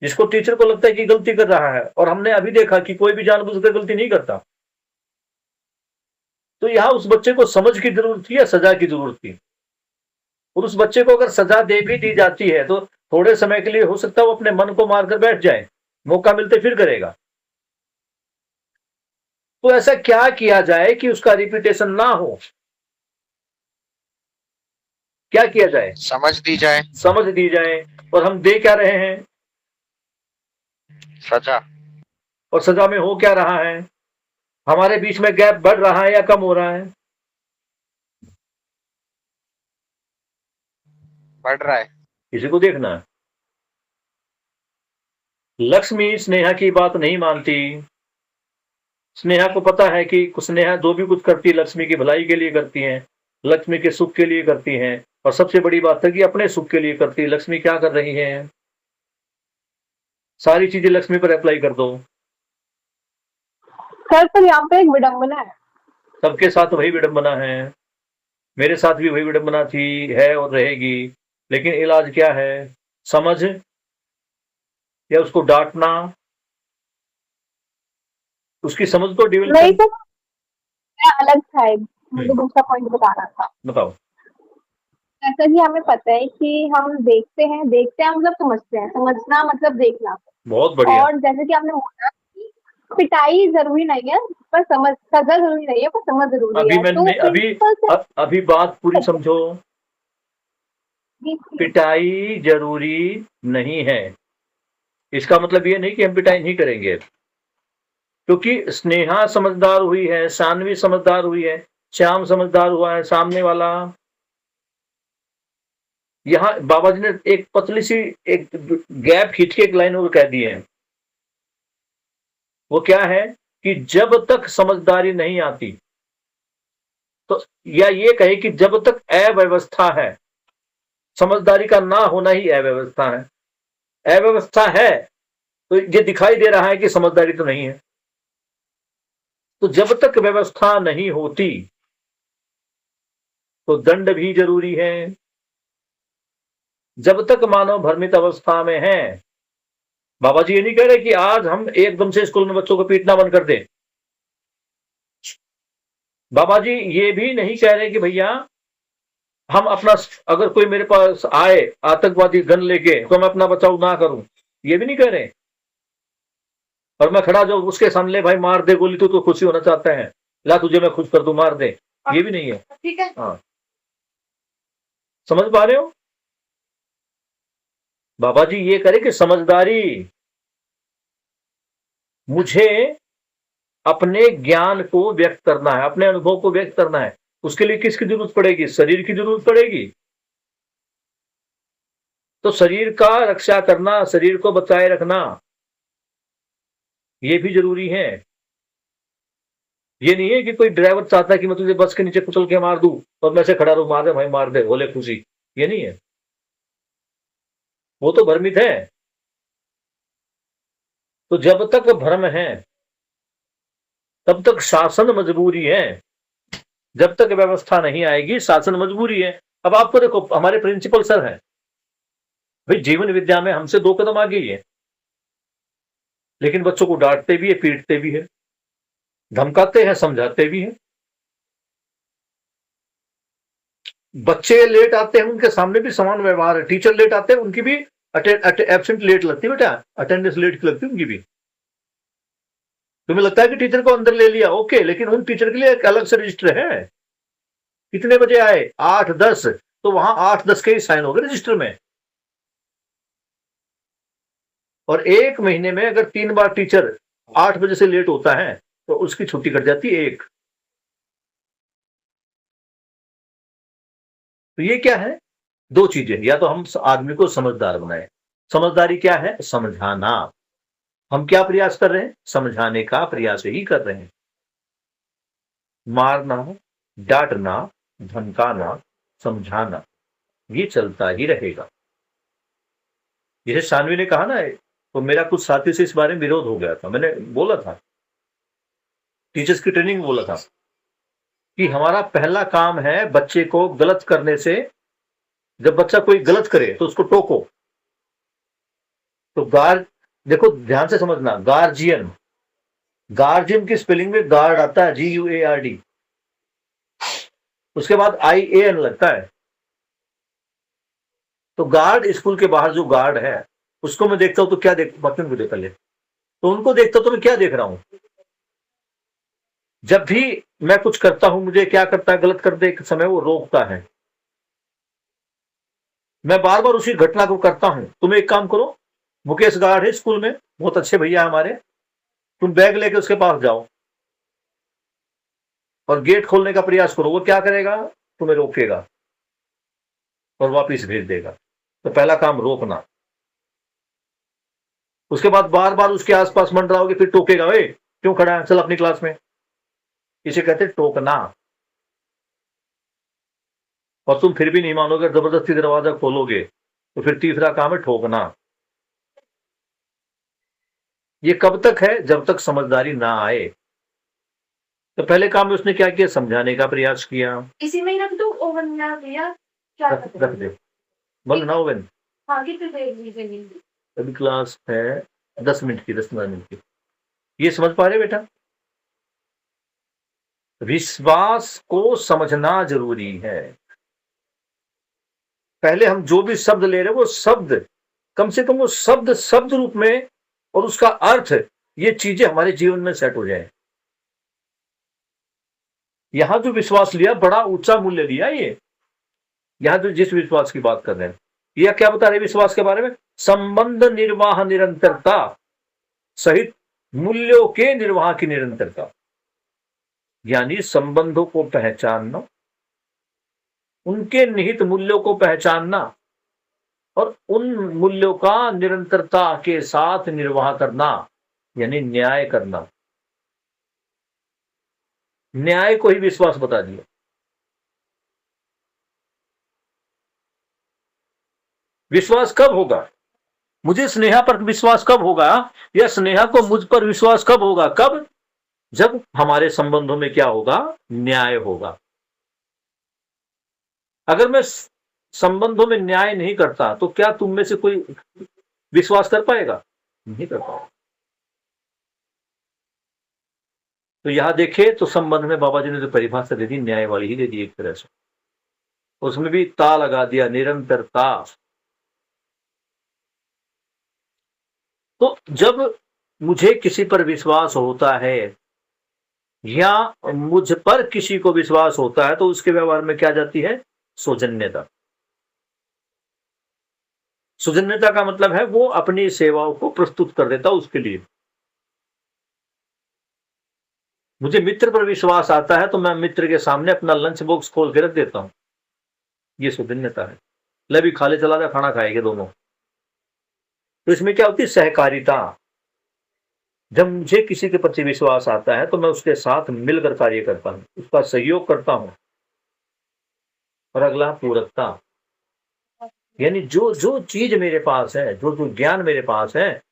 जिसको टीचर को लगता है कि गलती कर रहा है, और हमने अभी देखा कि कोई भी जानबूझकर गलती नहीं करता। तो यहां उस बच्चे को समझ की जरूरत थी या सजा की जरूरत थी? और उस बच्चे को अगर सजा दे भी दी जाती है तो थोड़े समय के लिए हो सकता है वो अपने मन को मारकर बैठ जाए, मौका मिलते फिर करेगा। तो ऐसा क्या किया जाए कि उसका रिपीटेशन ना हो? क्या किया जाए? समझ दी जाए। समझ दी जाए। और हम दे क्या रहे हैं? सजा। और सजा में हो क्या रहा है? हमारे बीच में गैप बढ़ रहा है या कम हो रहा है? बढ़ रहा है। किसी को देखना है। लक्ष्मी स्नेहा की बात नहीं मानती। स्नेहा को पता है कि स्नेहा जो भी कुछ करती है लक्ष्मी की भलाई के लिए करती है, लक्ष्मी के सुख के लिए करती है। और सबसे बड़ी बात है कि अपने सुख के लिए करती है। लक्ष्मी क्या कर रही है? सारी चीजें लक्ष्मी पर अप्लाई कर दो। सर पर यहाँ पे एक विडंबना है। सबके साथ वही विडंबना है, मेरे साथ भी वही विडंबना थी, है और रहेगी। लेकिन इलाज क्या है? समझ या उसको डांटना? उसकी समझ को नहीं डेवलप। सर, मैं अलग था, मुझे दूसरा पॉइंट बताना था। बताओ। जैसा कि हमें पता है कि हम देखते हैं मतलब समझते हैं, समझना मतलब देखना। बहुत बढ़िया। और जैसे कि आपने बोला कि पिटाई जरूरी नहीं है पर सजा जरूरी नहीं है पर समझ जरूरी अभी है। मैंने तो अभी बात पूरी समझो। पिटाई जरूरी नहीं है, इसका मतलब ये नहीं कि हम पिटाई नहीं करेंगे। क्योंकि स्नेहा समझदार हुई है, शानवी समझदार हुई है, श्याम समझदार हुआ है, सामने वाला। यहां बाबा जी ने एक पतली सी एक गैप खींच के एक लाइन और कह दी है। वो क्या है कि जब तक समझदारी नहीं आती, तो या ये कहे कि जब तक अव्यवस्था है, समझदारी का ना होना ही अव्यवस्था है। अव्यवस्था है तो ये दिखाई दे रहा है कि समझदारी तो नहीं है। तो जब तक व्यवस्था नहीं होती तो दंड भी जरूरी है। जब तक मानव भ्रमित अवस्था में है, बाबा जी ये नहीं कह रहे कि आज हम एकदम से स्कूल में बच्चों को पीटना बंद कर दें। बाबा जी ये भी नहीं कह रहे कि भैया हम अपना, अगर कोई मेरे पास आए आतंकवादी गन लेके तो मैं अपना बचाव ना करूं, ये भी नहीं कह रहे। और मैं खड़ा जो उसके सामने भाई मार दे गोली, तो खुशी होना चाहता है, ला तुझे मैं खुश कर दूं, मार दे, ये भी नहीं है। ठीक है। हाँ, समझ पा रहे हो? बाबा जी ये करे कि समझदारी, मुझे अपने ज्ञान को व्यक्त करना है, अपने अनुभव को व्यक्त करना है, उसके लिए किसकी जरूरत पड़ेगी? शरीर की जरूरत पड़ेगी। तो शरीर का रक्षा करना, शरीर को बचाए रखना, ये भी जरूरी है। ये नहीं है कि कोई ड्राइवर चाहता है कि मैं तुझे बस के नीचे कुचल के मार दूं और मैं से खड़ा रहूं, मार दे भाई मार दे, बोले खुशी, ये नहीं है, वो तो भ्रमित है। तो जब तक भ्रम है तब तक शासन मजबूरी है, जब तक व्यवस्था नहीं आएगी शासन मजबूरी है। अब आपको देखो, हमारे प्रिंसिपल सर हैं भाई, जीवन विद्या में हमसे 2 कदम आगे ही है, लेकिन बच्चों को डांटते भी है, पीटते भी है, धमकाते हैं, समझाते भी हैं। बच्चे लेट आते हैं, उनके सामने भी समान व्यवहार है। टीचर लेट आते हैं, उनकी भी एब्सेंट लेट लगती है बेटा, अटेंडेंस लेट की लगती है उनकी भी। तुम्हें लगता है कि टीचर को अंदर ले लिया, ओके, लेकिन उन टीचर के लिए एक अलग से रजिस्टर है। कितने बजे आए? 8-10, तो वहां 8-10 के ही साइन हो गए रजिस्टर में। और 1 महीने में अगर 3 बार टीचर 8 बजे से लेट होता है तो उसकी छुट्टी कट जाती है 1। तो ये क्या है? 2 चीजें, या तो हम आदमी को समझदार बनाए। समझदारी क्या है? समझाना। हम क्या प्रयास कर रहे हैं? समझाने का प्रयास ही कर रहे हैं। मारना, डांटना, धमकाना, समझाना, ये चलता ही रहेगा। जैसे शानवी ने कहा ना, तो मेरा कुछ साथी से इस बारे में विरोध हो गया था। मैंने बोला था, टीचर्स की ट्रेनिंग में बोला था कि हमारा पहला काम है बच्चे को गलत करने से, जब बच्चा कोई गलत करे तो उसको टोको। तो देखो ध्यान से समझना, गार्जियन, गार्जियन की स्पेलिंग में गार्ड आता है, GUARD, उसके बाद IAN लगता है। तो गार्ड, स्कूल के बाहर जो गार्ड है उसको मैं देखता हूं तो क्या बच्चों को देखा ले, तो उनको देखता हूं तो मैं क्या देख रहा हूं? जब भी मैं कुछ करता हूं, मुझे क्या करता है, गलत कर दे एक समय, वो रोकता है। मैं बार बार उसी घटना को करता हूं। तुम एक काम करो, मुकेश गार्ड है स्कूल में, बहुत अच्छे भैया हमारे, तुम बैग लेके उसके पास जाओ और गेट खोलने का प्रयास करो। वो क्या करेगा? तुम्हें रोकेगा और वापिस भेज देगा। तो पहला काम रोकना। उसके बाद बार बार उसके आसपास मंडराओगे, फिर टोकेगा, ए क्यों खड़ा है, चल अपनी क्लास में। इसे कहते हैं टोकना। और तुम फिर भी नहीं मानोगे, जबरदस्ती दरवाजा खोलोगे, तो फिर तीसरा काम है ठोकना। ये कब तक है? जब तक समझदारी ना आए। तो पहले काम में उसने क्या किया? समझाने का प्रयास किया। इसी में ही रख दो ओवन में भैया, क्या रख दे, बोल ना ओवन। हाँ, कितनी देर लीजिए? अभी क्लास है 10 मिनट की, 10-15 मिनट की। ये समझ पा रहे बेटा? विश्वास को समझना जरूरी है। पहले हम जो भी शब्द ले रहे हैं, वो शब्द, कम से कम वो शब्द रूप में, और उसका अर्थ, ये चीजें हमारे जीवन में सेट हो जाए। यहां जो विश्वास लिया, बड़ा ऊंचा मूल्य लिया। ये यहां जो जिस विश्वास की बात कर रहे हैं, यह क्या बता रहे विश्वास के बारे में? संबंध निर्वाह निरंतरता सहित मूल्यों के निर्वाह की निरंतरता, यानी संबंधों को पहचानना, उनके निहित मूल्यों को पहचानना और उन मूल्यों का निरंतरता के साथ निर्वाह करना, यानी न्याय करना। न्याय को ही विश्वास बता दिया। विश्वास कब होगा? मुझे स्नेहा पर विश्वास कब होगा, या स्नेहा को मुझ पर विश्वास कब होगा? कब? जब हमारे संबंधों में क्या होगा? न्याय होगा। अगर मैं संबंधों में न्याय नहीं करता तो क्या तुम में से कोई विश्वास कर पाएगा? नहीं कर पाएगा। तो यहां देखे तो संबंध में बाबा जी ने जो परिभाषा दे दी, न्याय वाली ही दे दी एक तरह से। उसमें भी ता लगा दिया, निरंतरता। तो जब मुझे किसी पर विश्वास होता है या मुझ पर किसी को विश्वास होता है तो उसके व्यवहार में क्या जाती है? सौजन्यता। सौजन्यता का मतलब है वो अपनी सेवाओं को प्रस्तुत कर देता उसके लिए। मुझे मित्र पर विश्वास आता है तो मैं मित्र के सामने अपना लंच बॉक्स खोल के रख देता हूं। ये सौजन्यता है। ले भी खा ले, चला जा, खाना खाएंगे दोनों। तो इसमें क्या होती है? सहकारिता। जब मुझे किसी के प्रति विश्वास आता है तो मैं उसके साथ मिलकर कार्य करता हूं, उसका सहयोग करता हूं। और अगला पूरकता, यानी जो जो चीज मेरे पास है, जो जो ज्ञान मेरे पास है,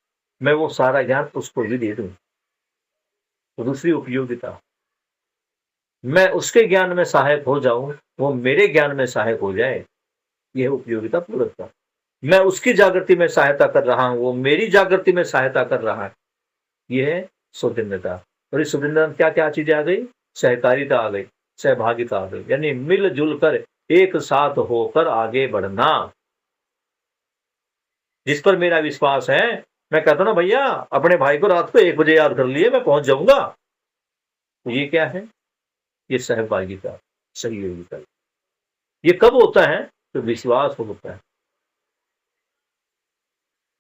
मैं वो सारा ज्ञान उसको भी दे दूं। तो दूसरी उपयोगिता, मैं उसके ज्ञान में सहायक हो जाऊं, वो मेरे ज्ञान में सहायक हो जाए, यह उपयोगिता पूरकता। मैं उसकी जागृति में सहायता कर रहा हूं, वो मेरी जागृति में सहायता कर रहा है, यह है सौजन्यता। और इस सौजन्यता में क्या क्या चीजें आ गई? सहकारिता आ गई, सहभागिता आ गई, यानी मिलजुल कर एक साथ होकर आगे बढ़ना। जिस पर मेरा विश्वास है, मैं कहता हूं ना भैया अपने भाई को रात को 1 बजे याद कर लिए, मैं पहुंच जाऊंगा। तो ये क्या है? ये सहभागिता, सहयोगिता। ये कब होता है? तो विश्वास होता है।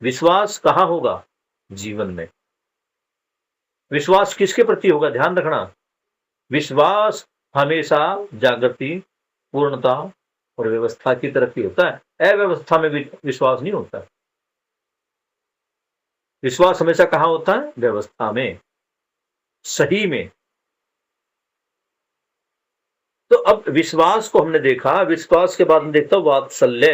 विश्वास कहां होगा? जीवन में। विश्वास किसके प्रति होगा? ध्यान रखना, विश्वास हमेशा जागृति, पूर्णता और व्यवस्था की तरफ ही होता है। अव्यवस्था में विश्वास नहीं होता। विश्वास हमेशा कहां होता है? व्यवस्था में, सही में। तो अब विश्वास को हमने देखा, विश्वास के बाद हम देखता हूं वात्सल्य।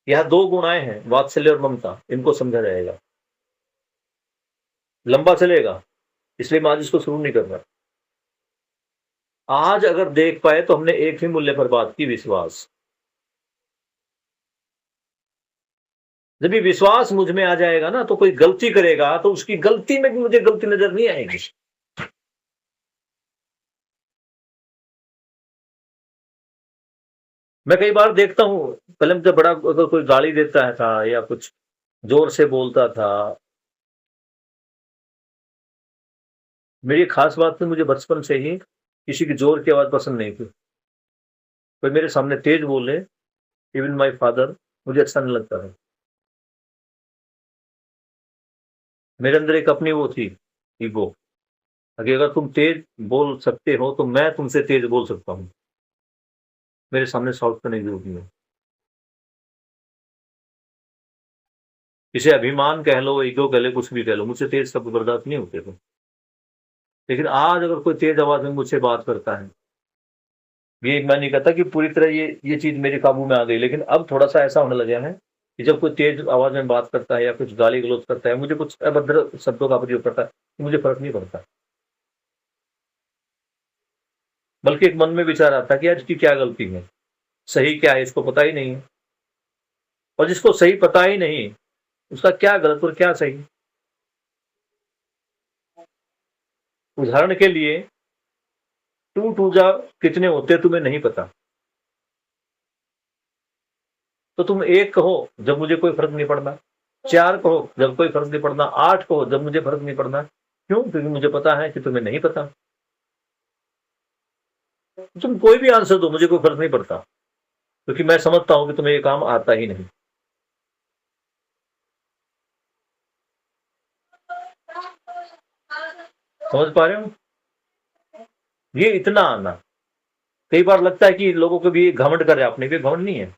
यह 2 गुणाएं हैं, वात्सल्य और ममता। इनको समझा जाएगा, लंबा चलेगा, इसलिए मैं आज इसको शुरू नहीं कर रहा। आज अगर देख पाए तो हमने एक ही मूल्य पर बात की, विश्वास। जब भी विश्वास मुझ में आ जाएगा ना, तो कोई गलती करेगा तो उसकी गलती में भी मुझे गलती नजर नहीं आएगी। मैं कई बार देखता हूं, पहले मुझे बड़ा, अगर कोई गाली देता था या कुछ जोर से बोलता था, मेरी खास बात है, मुझे बचपन से ही किसी की जोर की आवाज पसंद नहीं थी। कोई मेरे सामने तेज बोले, इवन माय फादर, मुझे अच्छा नहीं लगता है। मेरे अंदर एक अपनी वो थी, ईगो, अगर तुम तेज बोल सकते हो तो मैं तुमसे तेज बोल सकता हूं, मेरे सामने सॉल्व करने की जरूरत नहीं है। इसे अभिमान कह लो, ईगो कह लो, कुछ भी कह लो, मुझसे तेज शब्द बर्दाश्त नहीं होते थे। लेकिन आज अगर कोई तेज आवाज में मुझसे बात करता है, ये मैं नहीं कहता कि पूरी तरह ये चीज मेरे काबू में आ गई, लेकिन अब थोड़ा सा ऐसा होने लगा है कि जब कोई तेज आवाज में बात करता है या कुछ गाली गलौज करता है, मुझे कुछ अभद्र शब्दों का प्रयोग करता है, तो मुझे फर्क नहीं पड़ता। बल्कि एक मन में विचार आता है कि आज की क्या गलती है, सही क्या है, इसको पता ही नहीं है। और जिसको सही पता ही नहीं, उसका क्या गलत और क्या सही। उदाहरण के लिए, 2 जा कितने होते तुम्हें नहीं पता, तो तुम 1 कहो जब मुझे कोई फर्क नहीं पड़ना, 4 कहो जब कोई फर्क नहीं पड़ना, 8 कहो जब मुझे फर्क नहीं पड़ना। क्यों? क्योंकि मुझे पता है कि तुम्हें नहीं पता। तुम कोई भी आंसर दो, मुझे कोई फर्क नहीं पड़ता, क्योंकि मैं समझता हूं कि तुम्हें ये काम आता ही नहीं। समझ पा रहे हो? ये इतना आना, कई बार लगता है कि लोगों को भी घमंड कर रहे हैं, अपने भी घमंड नहीं है।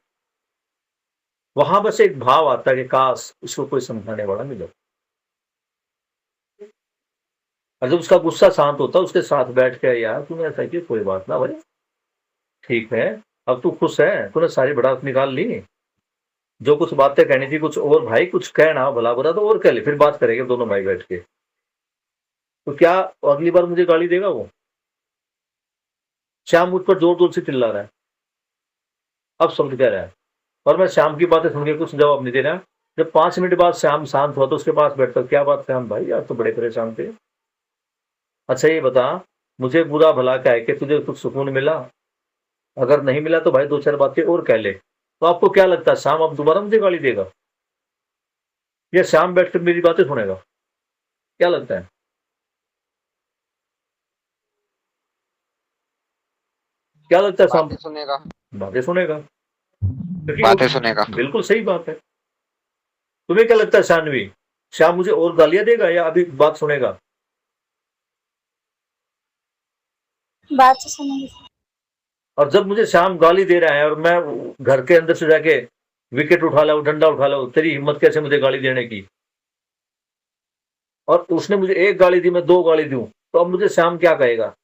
वहां बस एक भाव आता है कि काश उसको कोई समझाने वाला मिले। और जब उसका गुस्सा शांत होता है, उसके साथ बैठ के, यार तूने ऐसा किया, कोई बात ना भाई, ठीक है, अब तू खुश है, तूने सारी भड़ास निकाल ली, जो कुछ बातें कहनी थी कुछ और, भाई कुछ कहना भला बुरा तो और कह ले, फिर बात करेंगे दोनों भाई बैठ के। तो क्या अगली बार मुझे गाली देगा वो? श्याम मुझ पर जोर जोर से चिल्ला रहा है, अब समझ कह रहा है, और मैं श्याम की बातें सुन के कुछ जवाब नहीं दे रहा। जब 5 मिनट बाद श्याम शांत हुआ तो उसके पास बैठकर, क्या बात श्याम भाई, यार तो बड़े परेशान थे, अच्छा ये बता मुझे बुरा भला क्या है कि तुझे कुछ सुकून मिला? अगर नहीं मिला तो भाई 2-4 बातें और कह ले। तो आपको क्या लगता है श्याम अब दोबारा मुझे गाली देगा? या श्याम बैठकर मेरी बातें सुनेगा? क्या लगता है? क्या लगता है श्याम? बातें सुनेगा। बातें सुनेगा, क्योंकि बातें सुनेगा। बिल्कुल सही बात है। तुम्हें क्या लगता है शानवी, श्याम मुझे और गालियां देगा या अभी बात सुनेगा? बात तो सुनेंगे सर। और जब मुझे श्याम गाली दे रहा है और मैं घर के अंदर से जाके विकेट उठा लाऊं, डंडा उठा लाऊं, तेरी हिम्मत कैसे मुझे गाली देने की, और उसने मुझे एक गाली दी, मैं 2 गाली दूं, तो अब मुझे श्याम क्या कहेगा?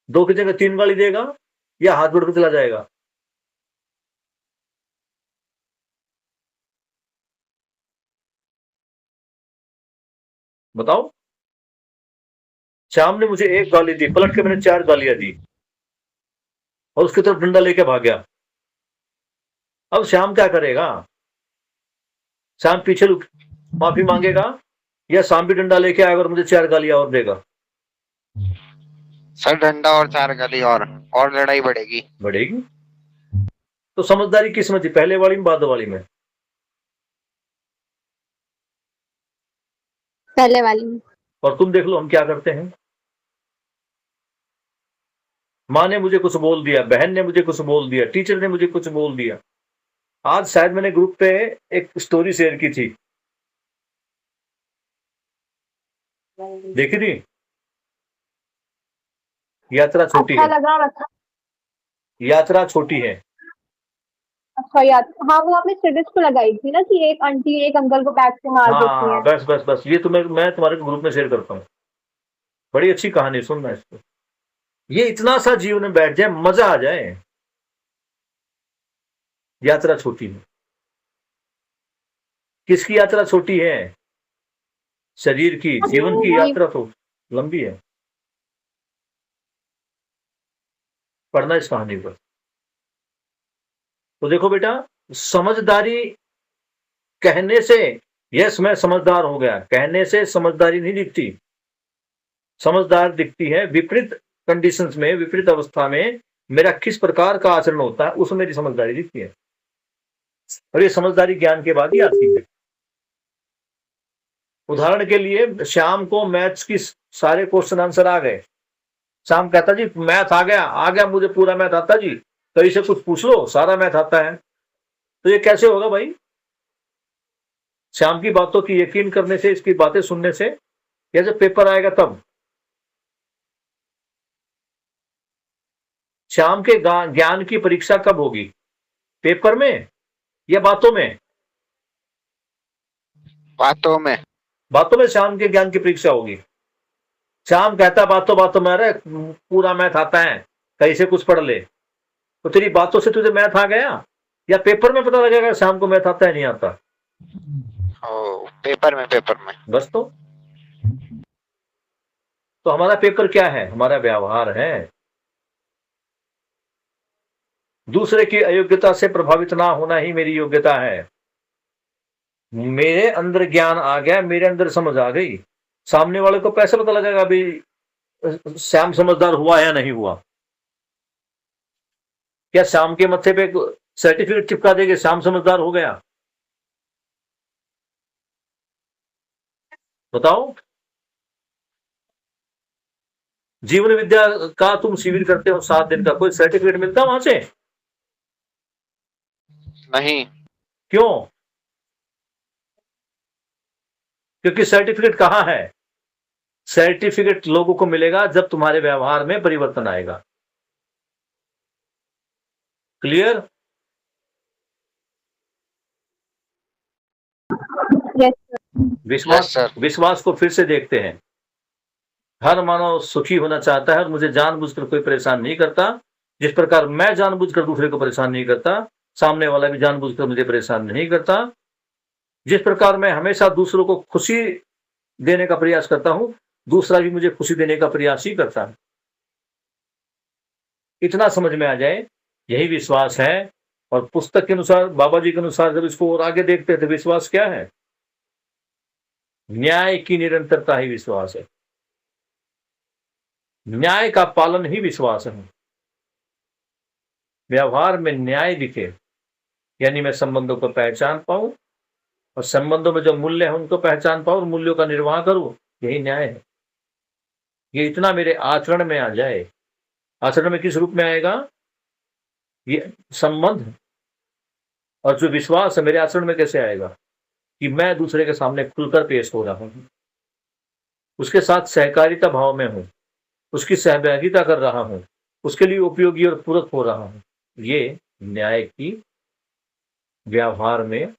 2 की जगह 3 गाली देगा या हाथ जोड़ के चला जाएगा? बताओ। श्याम ने मुझे 1 गाली दी, पलट के मैंने 4 गालियां दी और उसकी तरफ डंडा लेके भाग गया। अब श्याम क्या करेगा? श्याम पीछे माफी मांगेगा या श्याम भी डंडा लेके आएगा और मुझे 4 गालियां और देगा? सर डंडा और 4 गाली और लड़ाई बढ़ेगी। बढ़ेगी। तो समझदारी किस में थी, पहले वाली में बाद वाली में? पहले वाली में। और तुम देख लो हम क्या करते हैं। माँ ने मुझे कुछ बोल दिया, बहन ने मुझे कुछ बोल दिया, टीचर ने मुझे कुछ बोल दिया। आज शायद मैंने ग्रुप पे एक स्टोरी शेयर की थी, देखी थी? यात्रा छोटी अच्छा है, लगा और अच्छा। यात्रा छोटी है। अच्छा याद, हाँ वो आपने स्टेटस पे लगाई थी ना कि एक आंटी एक अंकल को बैग से मार देती हाँ है। बस बस बस, ये तुम्हें मैं तुम्हारे ग्रुप में शेयर करता हूँ। बड़ी अच्छी कहानी, सुनना इसको। ये इतना सा जीवन में बैठ जाए, मजा आ जाए। यात्रा छोटी है। किसकी यात्रा छोटी है? शरीर की। जीवन की यात्रा तो लंबी है। पढ़ना इस कहानी पर। तो देखो बेटा, समझदारी कहने से, यस मैं समझदार हो गया, कहने से समझदारी नहीं दिखती। समझदार दिखती है विपरीत कंडीशंस में, विपरीत अवस्था में मेरा किस प्रकार का आचरण होता है, उसमें मेरी समझदारी दिखती है। और ये समझदारी ज्ञान के बाद ही आती है। उदाहरण के लिए, श्याम को मैथ्स की सारे क्वेश्चन आंसर आ गए। श्याम कहता जी मैथ आ गया मुझे पूरा मैथ आता जी, कहीं से कुछ पूछ लो सारा मैथ आता है। तो ये कैसे होगा भाई? श्याम की बातों की यकीन करने से, इसकी बातें सुनने से, या जब पेपर आएगा तब? श्याम के ज्ञान की परीक्षा कब होगी? पेपर में या बातों में? बातों में। बातों में श्याम के ज्ञान की परीक्षा होगी। श्याम कहता बातों बातों में अरे पूरा मैथ आता है, कहीं से कुछ पढ़ ले। तो तेरी बातों से तुझे मैथ आ गया, या पेपर में पता लगेगा श्याम को मैथ आता है नहीं आता? पेपर में। बस तो हमारा पेपर क्या है? हमारा व्यवहार है। दूसरे की अयोग्यता से प्रभावित ना होना ही मेरी योग्यता है। मेरे अंदर ज्ञान आ गया, मेरे अंदर समझ आ गई, सामने वाले को कैसे पता लगेगा अभी श्याम समझदार हुआ या नहीं हुआ? क्या श्याम के मत्थे पे सर्टिफिकेट चिपका देंगे श्याम समझदार हो गया? बताओ। जीवन विद्या का तुम शिविर करते हो 7 दिन का, कोई सर्टिफिकेट मिलता वहां से? नहीं। क्यों? क्योंकि सर्टिफिकेट कहां है? सर्टिफिकेट लोगों को मिलेगा जब तुम्हारे व्यवहार में परिवर्तन आएगा। क्लियर? Yes sir. विश्वास को फिर से देखते हैं। हर मानव सुखी होना चाहता है और मुझे जानबूझकर कोई परेशान नहीं करता। जिस प्रकार मैं जानबूझकर दूसरे को परेशान नहीं करता, सामने वाला भी जानबूझकर मुझे परेशान नहीं करता। जिस प्रकार मैं हमेशा दूसरों को खुशी देने का प्रयास करता हूं, दूसरा भी मुझे खुशी देने का प्रयास ही करता है। इतना समझ में आ जाए, यही विश्वास है। और पुस्तक के अनुसार, बाबा जी के अनुसार, जब इसको और आगे देखते हैं तो विश्वास क्या है? न्याय की निरंतरता ही विश्वास है। न्याय का पालन ही विश्वास है। व्यवहार में न्याय दिखे, यानी मैं संबंधों को पहचान पाऊं, और संबंधों में जो मूल्य है उनको पहचान पाओ और मूल्यों का निर्वाह करो, यही न्याय है। ये इतना मेरे आचरण में आ जाए। आचरण में किस रूप में आएगा? ये संबंध और जो विश्वास है मेरे आचरण में कैसे आएगा? कि मैं दूसरे के सामने खुलकर पेश हो रहा हूं, उसके साथ सहकारिता भाव में हूं, उसकी सहभागिता कर रहा हूं, उसके लिए उपयोगी और पूरक हो रहा हूं। ये न्याय की व्यवहार में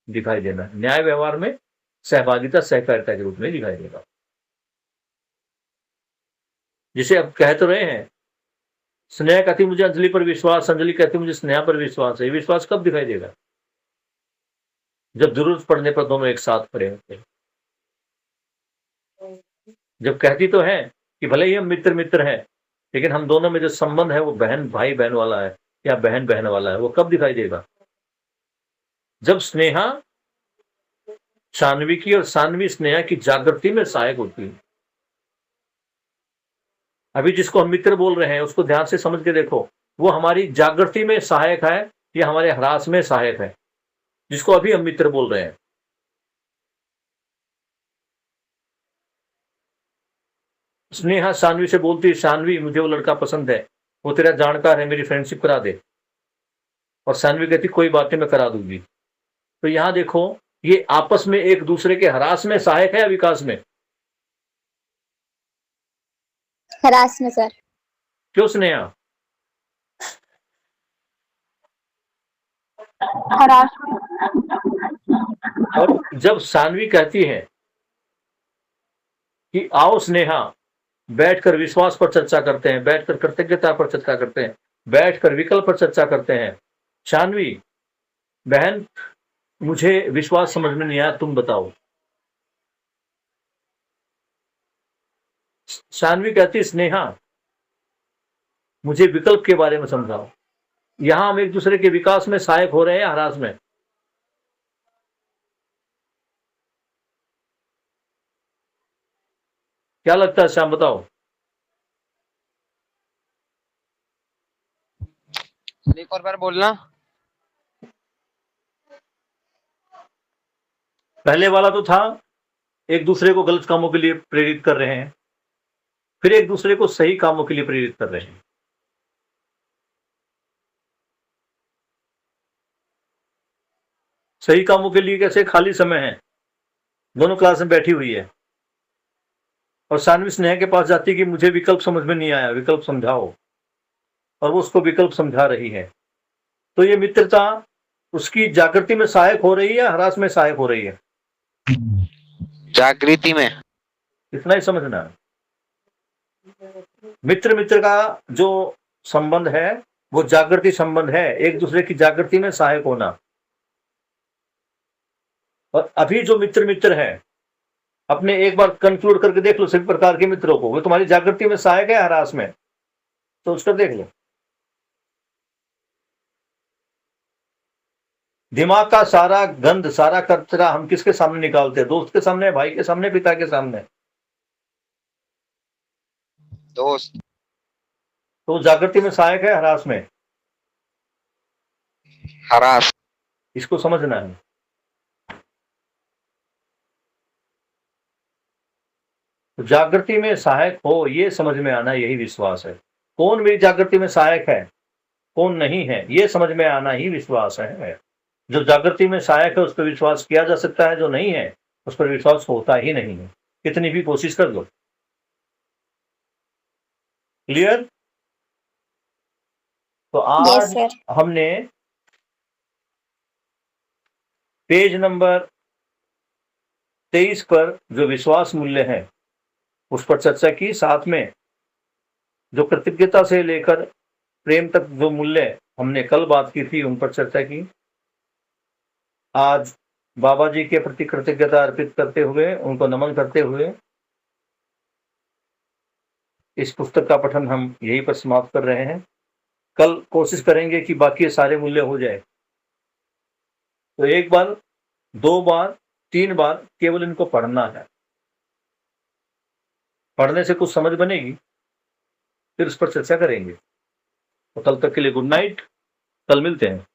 दिखाई देना है। न्याय व्यवहार में सहभागिता सहकारिता के रूप में दिखाई देगा। जिसे अब कह तो रहे हैं, स्नेह कहती मुझे अंजलि पर विश्वास, अंजलि कहती मुझे स्नेह पर विश्वास है। ये विश्वास कब दिखाई देगा? जब जरूरत पड़ने पर दोनों एक साथ खड़े होते हैं। जब कहती तो है कि भले ही हम मित्र मित्र हैं, लेकिन हम दोनों में जो संबंध है वो बहन भाई बहन वाला है या बहन बहन वाला है। वो कब दिखाई देगा? जब स्नेहा शान्वी की और शान्वी स्नेहा की जागृति में सहायक होती है। अभी जिसको हम मित्र बोल रहे हैं उसको ध्यान से समझ के देखो, वो हमारी जागृति में सहायक है या हमारे ह्रास में सहायक है? जिसको अभी हम मित्र बोल रहे हैं। स्नेहा शान्वी से बोलती है, शान्वी मुझे वो लड़का पसंद है, वो तेरा जानकार है, मेरी फ्रेंडशिप करा दे। और शान्वी कहती कोई बात नहीं, मैं करा दूंगी। तो यहां देखो, ये आपस में एक दूसरे के ह्रास में सहायक है या विकास में? ह्रास में सर। क्यों स्नेहा? हराश में। और जब शान्वी कहती है कि आओ स्नेहा बैठकर विश्वास पर चर्चा करते हैं, बैठकर कृतज्ञता पर चर्चा करते हैं, बैठकर विकल्प पर चर्चा करते हैं। शान्वी, बहन मुझे विश्वास समझ में नहीं आया, तुम बताओ। शान्वी कहती स्नेहा मुझे विकल्प के बारे में समझाओ। यहां हम एक दूसरे के विकास में सहायक हो रहे हैं या ह्रास में? क्या लगता है श्याम, बताओ। एक और बार बोलना। पहले वाला तो था एक दूसरे को गलत कामों के लिए प्रेरित कर रहे हैं, फिर एक दूसरे को सही कामों के लिए प्रेरित कर रहे हैं। सही कामों के लिए कैसे? खाली समय है, दोनों क्लास में बैठी हुई है और शान्वी स्नेहा के पास जाती कि मुझे विकल्प समझ में नहीं आया, विकल्प समझाओ, और वो उसको विकल्प समझा रही है। तो ये मित्रता उसकी जागृति में सहायक हो रही है या ह्रास में सहायक हो रही है? जागृति में। इतना ही समझना है। मित्र मित्र का जो संबंध है वो जागृति संबंध है, एक दूसरे की जागृति में सहायक होना। और अभी जो मित्र मित्र है, अपने एक बार कंक्लूड करके देख लो सभी प्रकार के मित्रों को, वो तुम्हारी जागृति में सहायक है ह्रास में? तो उसका देख लो। दिमाग का सारा गंध, सारा कचरा हम किसके सामने निकालते हैं? दोस्त के सामने, भाई के सामने, पिता के सामने? दोस्त। तो जागृति में सहायक है ह्रास में? ह्रास। इसको समझना है। तो जागृति में सहायक हो ये समझ में आना, यही विश्वास है। कौन मेरी जागृति में सहायक है, कौन नहीं है, ये समझ में आना ही विश्वास है। जो जागृति में सहायक है उस पर विश्वास किया जा सकता है, जो नहीं है उस पर विश्वास होता ही नहीं है, कितनी भी कोशिश कर लो। क्लियर? तो आज हमने पेज नंबर 23 पर जो विश्वास मूल्य है उस पर चर्चा की। साथ में जो कृतज्ञता से लेकर प्रेम तक जो मूल्य हमने कल बात की थी उन पर चर्चा की। आज बाबा जी के प्रति कृतज्ञता अर्पित करते हुए, उनको नमन करते हुए इस पुस्तक का पठन हम यहीं पर समाप्त कर रहे हैं। कल कोशिश करेंगे कि बाकी सारे मूल्य हो जाए। तो एक बार, दो बार, तीन बार केवल इनको पढ़ना है। पढ़ने से कुछ समझ बनेगी, फिर उस पर चर्चा करेंगे। तो कल तक के लिए गुड नाइट, कल मिलते हैं।